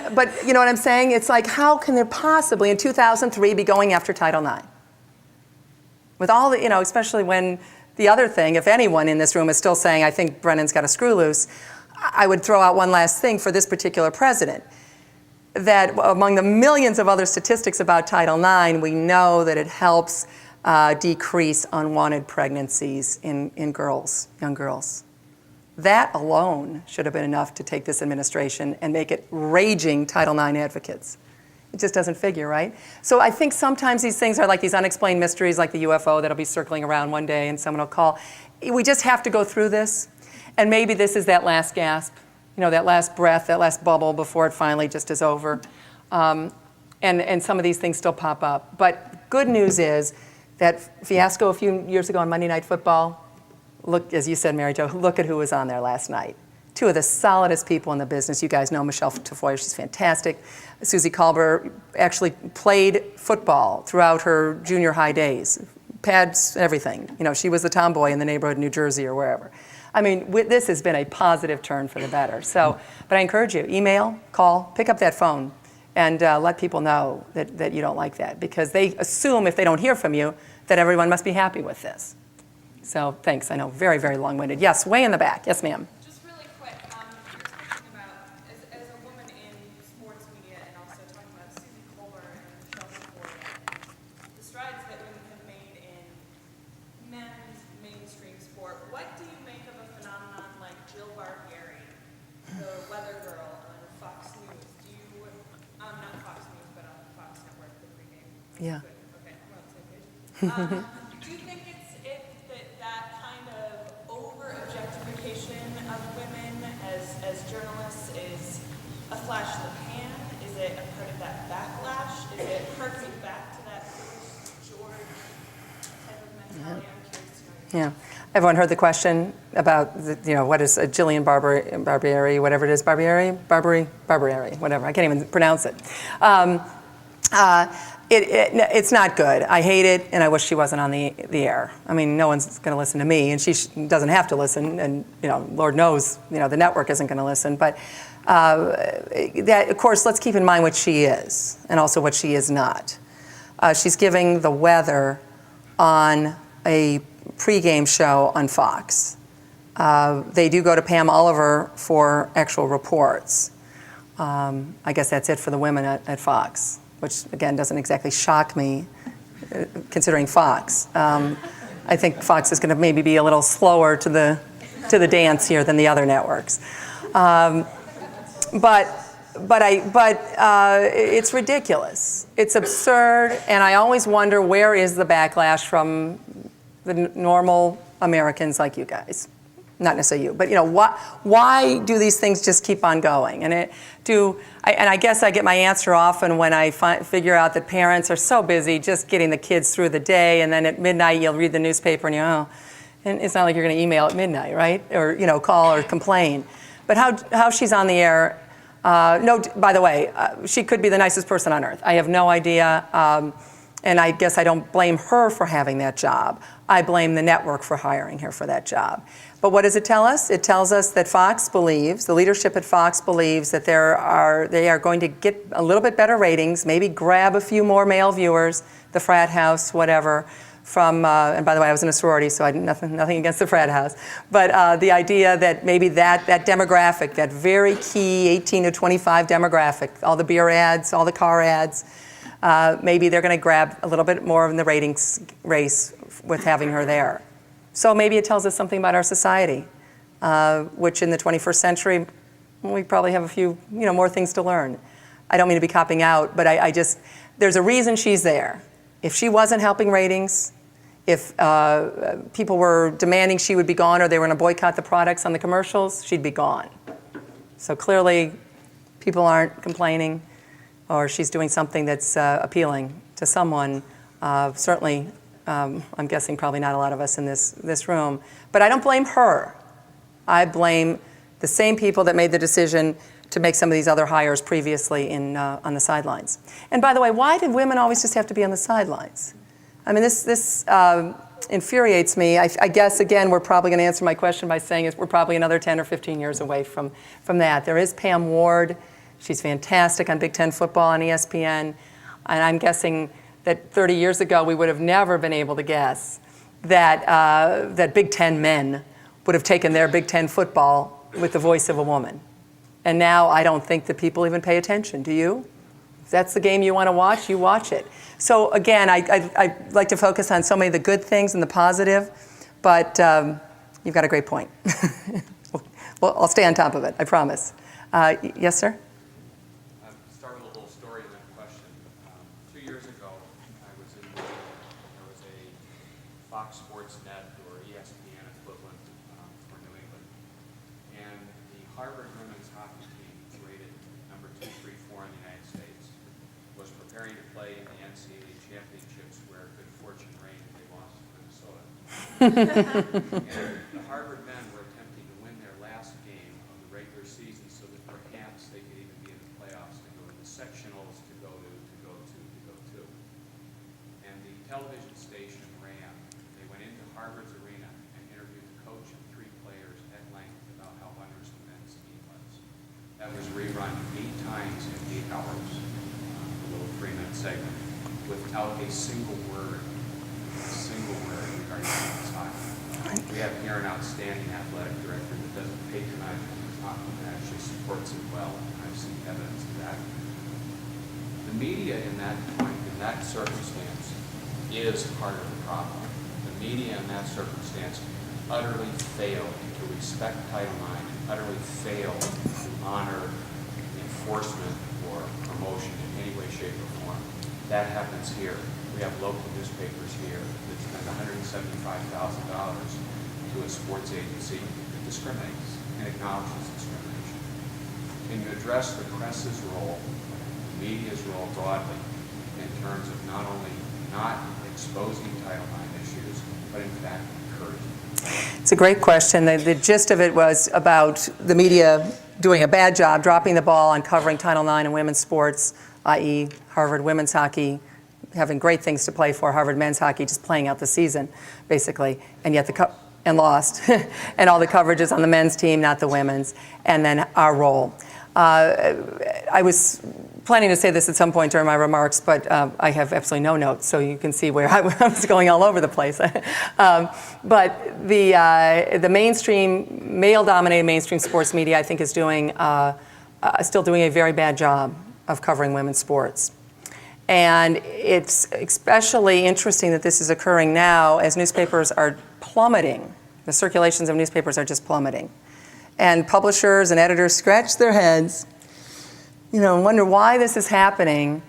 Speaker 4: you know what I'm saying? It's like, how can there possibly, in 2003, be going after Title IX? With all the, especially when the other thing, if anyone in this room is still saying, I think Brennan's got a screw loose, I would throw out one last thing for this particular president. That among the millions of other statistics about Title IX, we know that it helps decrease unwanted pregnancies in girls, young girls. That alone should have been enough to take this administration and make it raging Title IX advocates. It just doesn't figure, right? So I think sometimes these things are like these unexplained mysteries, like the UFO that'll be circling around one day and someone will call. We just have to go through this, and maybe this is that last gasp, that last breath, that last bubble before it finally just is over. And some of these things still pop up. But good news is that fiasco a few years ago on Monday Night Football, look, as you said, Mary Jo, look at who was on there last night. Two of the solidest people in the business. You guys know Michelle Tafoya, she's fantastic. Susie Kolber actually played football throughout her junior high days. Pads, everything. She was the tomboy in the neighborhood in New Jersey or wherever. I mean, this has been a positive turn for the better. So, but I encourage you, email, call, pick up that phone, and let people know that you don't like that, because they assume if they don't hear from you that everyone must be happy with this. So thanks. I know, very, very long-winded. Yes, way in the back. Yes, ma'am.
Speaker 8: Just really quick, you're talking about, as a woman in sports media and also talking about Susie Kohler and Michelle Tafoya, the strides that women have made in men's mainstream sport, what do you make of a phenomenon like Jill Barbieri, the weather girl on Fox News? Do you, not Fox News, but on Fox Network, the pregame?
Speaker 4: Yeah.
Speaker 8: Okay, we're on the same page. Do you think that kind of over-objectification of women as journalists is a flash in the pan? Is it a part of that backlash? Is it harkening back to that George type of mentality? I'm curious to know.
Speaker 4: Yeah. Everyone heard the question about, what is a Jillian Barbieri, whatever it is, Barbieri, whatever. I can't even pronounce it. It's not good. I hate it, and I wish she wasn't on the air. I mean, no one's going to listen to me, and she doesn't have to listen, and Lord knows, the network isn't going to listen. But that, of course, let's keep in mind what she is, and also what she is not. She's giving the weather on a pregame show on Fox. They do go to Pam Oliver for actual reports. I guess that's it for the women at Fox, which, again, doesn't exactly shock me, considering Fox. I think Fox is going to maybe be a little slower to the dance here than the other networks. But it's ridiculous. It's absurd, and I always wonder, where is the backlash from the normal Americans like you guys? Not necessarily you, but why do these things just keep on going? And I guess I get my answer often when I figure out that parents are so busy just getting the kids through the day, and then at midnight you'll read the newspaper and and it's not like you're going to email at midnight, right? Or call or complain. But how she's on the air? No, by the way, she could be the nicest person on earth. I have no idea. And I guess I don't blame her for having that job. I blame the network for hiring her for that job. But what does it tell us? It tells us that Fox believes, the leadership at Fox believes, that they are going to get a little bit better ratings, maybe grab a few more male viewers, the frat house, whatever, from, and by the way, I was in a sorority, so I had nothing against the frat house, but the idea that maybe that demographic, that very key 18 to 25 demographic, all the beer ads, all the car ads, maybe they're going to grab a little bit more in the ratings race with having her there. So maybe it tells us something about our society, which in the 21st century, we probably have a few more things to learn. I don't mean to be copping out, but I just, there's a reason she's there. If she wasn't helping ratings, if people were demanding she would be gone or they were going to boycott the products on the commercials, she'd be gone. So clearly, people aren't complaining, or she's doing something that's appealing to someone. Certainly, I'm guessing probably not a lot of us in this room. But I don't blame her. I blame the same people that made the decision to make some of these other hires previously on the sidelines. And by the way, why did women always just have to be on the sidelines? I mean, this infuriates me. I guess, again, we're probably going to answer my question by saying we're probably another 10 or 15 years away from that. There is Pam Ward. She's fantastic on Big Ten football on ESPN. And I'm guessing that 30 years ago, we would have never been able to guess that Big Ten men would have taken their Big Ten football with the voice of a woman. And now I don't think that people even pay attention. Do you? If that's the game you want to watch, you watch it. So again, I like to focus on so many of the good things and the positive, but you've got a great point. Well, I'll stay on top of it, I promise. Yes, sir?
Speaker 7: I'll start with a little story and then a question. 2 years ago, there was a Fox Sports Net or ESPN equivalent for New England. And the Harvard women's hockey team, rated number 2, 3, 4 in the United States, was preparing to play in the NCAA championships where good fortune reigned and they lost to Minnesota. And the Harvard men were attempting to win their last game of the regular season so that perhaps they could even be in the playoffs to go to the sectionals to go to. And the television station ran. They went into Harvard's arena and interviewed the coach and 3 players at length about how wondrous the men's team was. That was rerun 8 times in 8 hours, a little 3-minute segment, without a single word regarding men's hockey. We have here an outstanding athletic director that doesn't patronize men's hockey and actually supports it well. I've seen evidence of that. The media in that circumstance is part of the problem. The media in that circumstance utterly failed to respect Title IX and utterly failed to honor enforcement or promotion in any way, shape, or form. That happens here. We have local newspapers here that spend $175,000 to a sports agency that discriminates and acknowledges discrimination. Can you address the press's role, the media's role broadly, in terms of not only not exposing Title IX issues, but in fact encouraging?
Speaker 4: It's a great question. The gist of it was about the media doing a bad job, dropping the ball on covering Title IX and women's sports, i.e. Harvard women's hockey, having great things to play for, Harvard men's hockey just playing out the season, basically, and yet and lost. And all the coverage is on the men's team, not the women's, and then our role. I was planning to say this at some point during my remarks, but I have absolutely no notes, so you can see where I was going all over the place. But the mainstream, male-dominated mainstream sports media, I think, is still doing a very bad job of covering women's sports. And it's especially interesting that this is occurring now as newspapers are plummeting. The circulations of newspapers are just plummeting. And publishers and editors scratch their heads, and wonder why this is happening.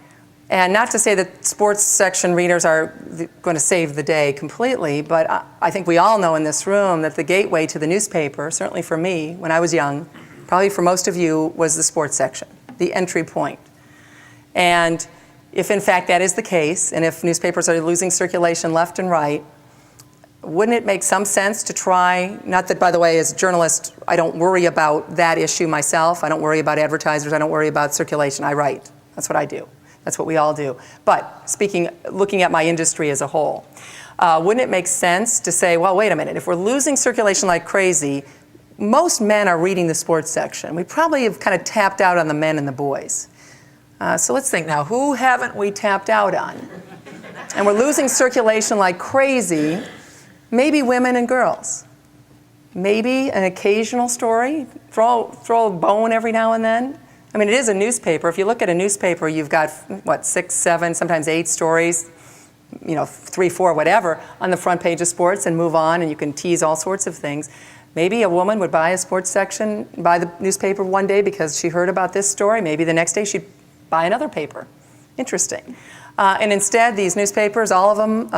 Speaker 4: And not to say that sports section readers are going to save the day completely, but I think we all know in this room that the gateway to the newspaper, certainly for me when I was young, probably for most of you, was the sports section, the entry point. And if in fact that is the case, and if newspapers are losing circulation left and right, wouldn't it make some sense to try, not that, by the way, as a journalist, I don't worry about that issue myself. I don't worry about advertisers. I don't worry about circulation. I write. That's what I do. That's what we all do. But looking at my industry as a whole, wouldn't it make sense to say, well, wait a minute, if we're losing circulation like crazy, most men are reading the sports section. We probably have kind of tapped out on the men and the boys. So let's think now, who haven't we tapped out on? And we're losing circulation like crazy. Maybe women and girls. Maybe an occasional story. Throw a bone every now and then. I mean, it is a newspaper. If you look at a newspaper, you've got, 6, 7, sometimes 8 stories, 3, 4, whatever, on the front page of sports and move on, and you can tease all sorts of things. Maybe a woman would buy a sports section, buy the newspaper one day because she heard about this story. Maybe the next day she'd buy another paper. Interesting. And instead, these newspapers, all of them,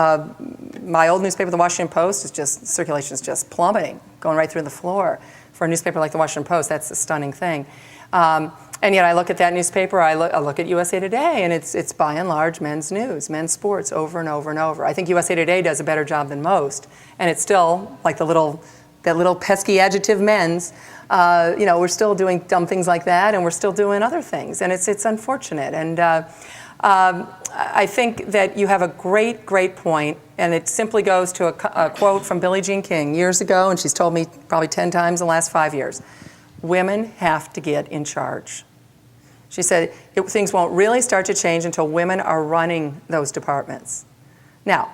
Speaker 4: my old newspaper, the Washington Post, circulation is just plummeting, going right through the floor. For a newspaper like the Washington Post, that's a stunning thing. And And yet I look at that newspaper, I look at USA Today, and it's by and large men's news, men's sports over and over and over. I think USA Today does a better job than most, and it's still like that little pesky adjective men's. We're still doing dumb things like that, and we're still doing other things, and it's unfortunate. And I think that you have a great point, and it simply goes to a quote from Billie Jean King years ago, and she's told me probably 10 times in the last 5 years. Women have to get in charge. She said things won't really start to change until women are running those departments. Now,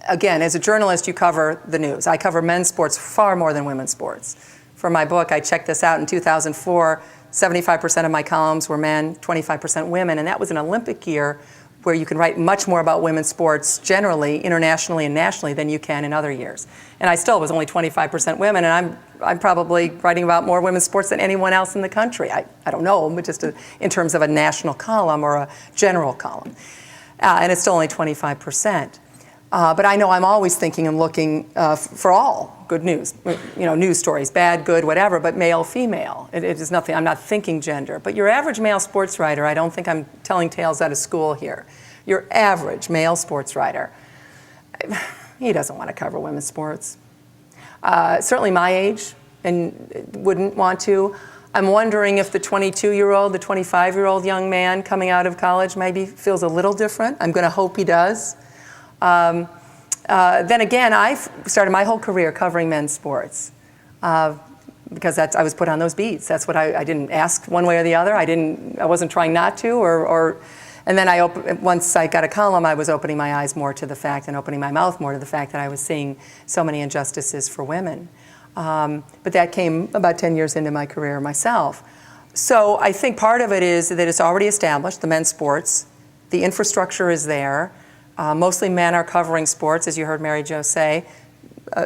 Speaker 4: again, as a journalist, you cover the news. I cover men's sports far more than women's sports. For my book, I checked this out in 2004. 75% of my columns were men, 25% women, and that was an Olympic year where you can write much more about women's sports generally, internationally and nationally, than you can in other years. And I still was only 25% women, and I'm probably writing about more women's sports than anyone else in the country. I don't know, but just in terms of a national column or a general column. And it's still only 25%. But I know I'm always thinking and looking for all good news, news stories, bad, good, whatever, but male, female. It is nothing, I'm not thinking gender. But your average male sports writer, I don't think I'm telling tales out of school here. Your average male sports writer, he doesn't want to cover women's sports. Certainly my age, and wouldn't want to. I'm wondering if the 22-year-old, the 25-year-old young man coming out of college maybe feels a little different. I'm going to hope he does. Then again, I started my whole career covering men's sports because I was put on those beats. That's what I didn't ask one way or the other. I wasn't trying not to, and then once I got a column, I was opening my eyes more to the fact and opening my mouth more to the fact that I was seeing so many injustices for women. But that came about 10 years into my career myself. So I think part of it is that it's already established, the men's sports. The infrastructure is there. Mostly men are covering sports, as you heard Mary Jo say,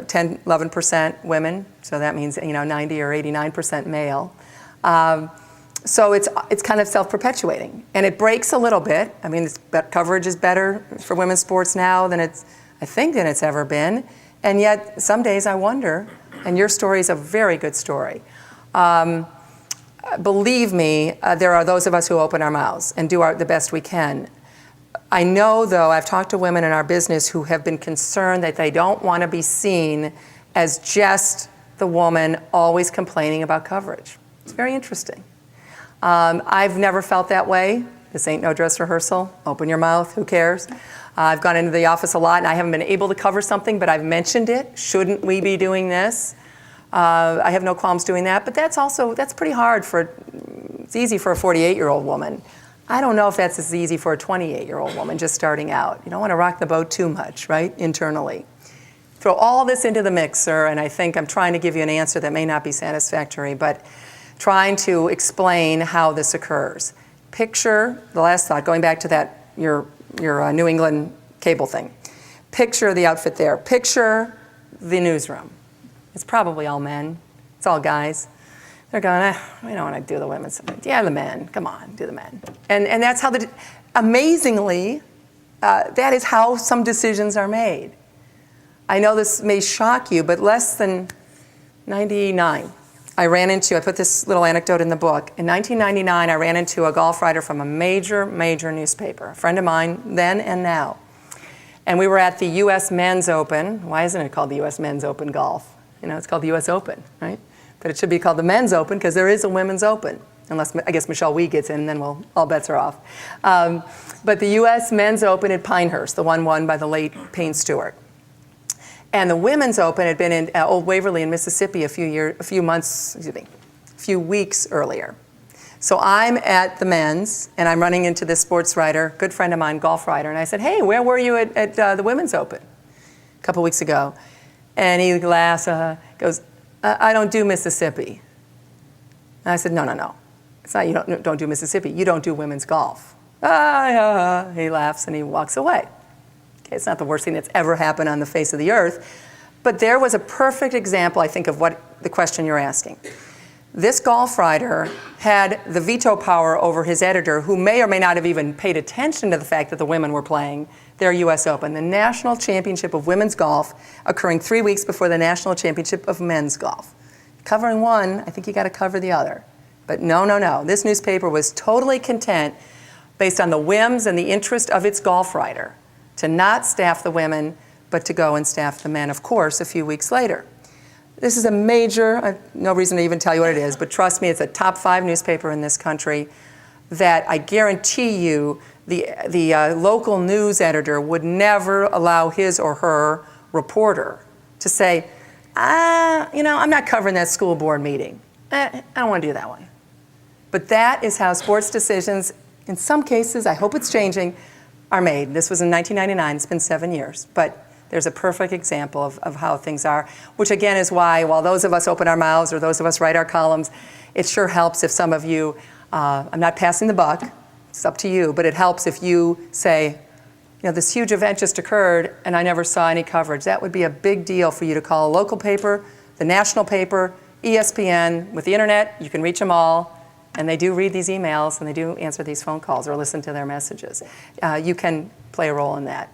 Speaker 4: 10, 11% women, so that means 90 or 89% male. So it's kind of self-perpetuating, and it breaks a little bit. I mean, coverage is better for women's sports now than it's ever been, and yet some days I wonder. And your story is a very good story. Believe me, there are those of us who open our mouths and do the best we can. I know, though, I've talked to women in our business who have been concerned that they don't want to be seen as just the woman always complaining about coverage. It's very interesting. I've never felt that way. This ain't no dress rehearsal. Open your mouth, who cares? I've gone into the office a lot and I haven't been able to cover something, but I've mentioned it. Shouldn't we be doing this? I have no qualms doing that, but that's pretty hard it's easy for a 48-year-old woman. I don't know if that's as easy for a 28-year-old woman just starting out. You don't want to rock the boat too much, right, internally. Throw all this into the mixer, and I think I'm trying to give you an answer that may not be satisfactory, but trying to explain how this occurs. Picture, the last thought, going back to that, your New England cable thing. Picture the outfit there. Picture the newsroom. It's probably all men. It's all guys. They're going, we don't want to do the women's. Yeah, the men. Come on, do the men. And that's how amazingly, that is how some decisions are made. I know this may shock you, but less than 99, I put this little anecdote in the book. In 1999, I ran into a golf writer from a major newspaper, a friend of mine then and now. And we were at the U.S. Men's Open. Why isn't it called the U.S. Men's Open Golf? It's called the U.S. Open, right? But it should be called the Men's Open because there is a Women's Open. Unless, I guess, Michelle Wee gets in, and then all bets are off. But the U.S. Men's Open at Pinehurst, the one won by the late Payne Stewart. And the Women's Open had been in Old Waverly in Mississippi a few weeks earlier. So I'm at the men's, and I'm running into this sports writer, good friend of mine, golf writer, and I said, hey, where were you at the Women's Open a couple weeks ago? And he laughs, goes, I don't do Mississippi. And I said, no. It's not you don't do Mississippi. You don't do women's golf. He laughs and he walks away. Okay, it's not the worst thing that's ever happened on the face of the earth. But there was a perfect example, I think, of what the question you're asking. This golf writer had the veto power over his editor, who may or may not have even paid attention to the fact that the women were playing their U.S. Open, the National Championship of Women's Golf, occurring 3 weeks before the National Championship of Men's Golf. Covering one, I think you got to cover the other. But no, no, no. This newspaper was totally content, based on the whims and the interest of its golf writer, to not staff the women, but to go and staff the men, of course, a few weeks later. This is a major, no reason to even tell you what it is, but trust me, it's a top 5 newspaper in this country that I guarantee you the local news editor would never allow his or her reporter to say, I'm not covering that school board meeting. I don't want to do that one. But that is how sports decisions, in some cases, I hope it's changing, are made. This was in 1999, it's been 7 years. But there's a perfect example of how things are, which again is why, while those of us open our mouths or those of us write our columns, it sure helps if some of you, I'm not passing the buck, it's up to you, but it helps if you say, this huge event just occurred and I never saw any coverage. That would be a big deal for you to call a local paper, the national paper, ESPN. With the internet, you can reach them all. And they do read these emails, and they do answer these phone calls or listen to their messages. You can play a role in that.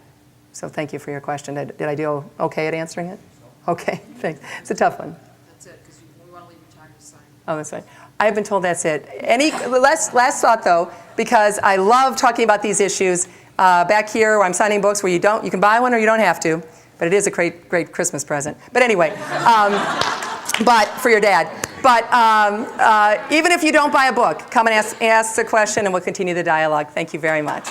Speaker 4: So thank you for your question. Did I do okay at answering it? Okay, thanks. It's a tough one.
Speaker 9: That's it, because we want to leave you time to sign.
Speaker 4: Oh, that's right. I've been told that's it. Last thought, though, because I love talking about these issues. Back here, where I'm signing books, where you can buy one or you don't have to, but it is a great Christmas present. But anyway, but for your dad. But even if you don't buy a book, come and ask a question, and we'll continue the dialogue. Thank you very much.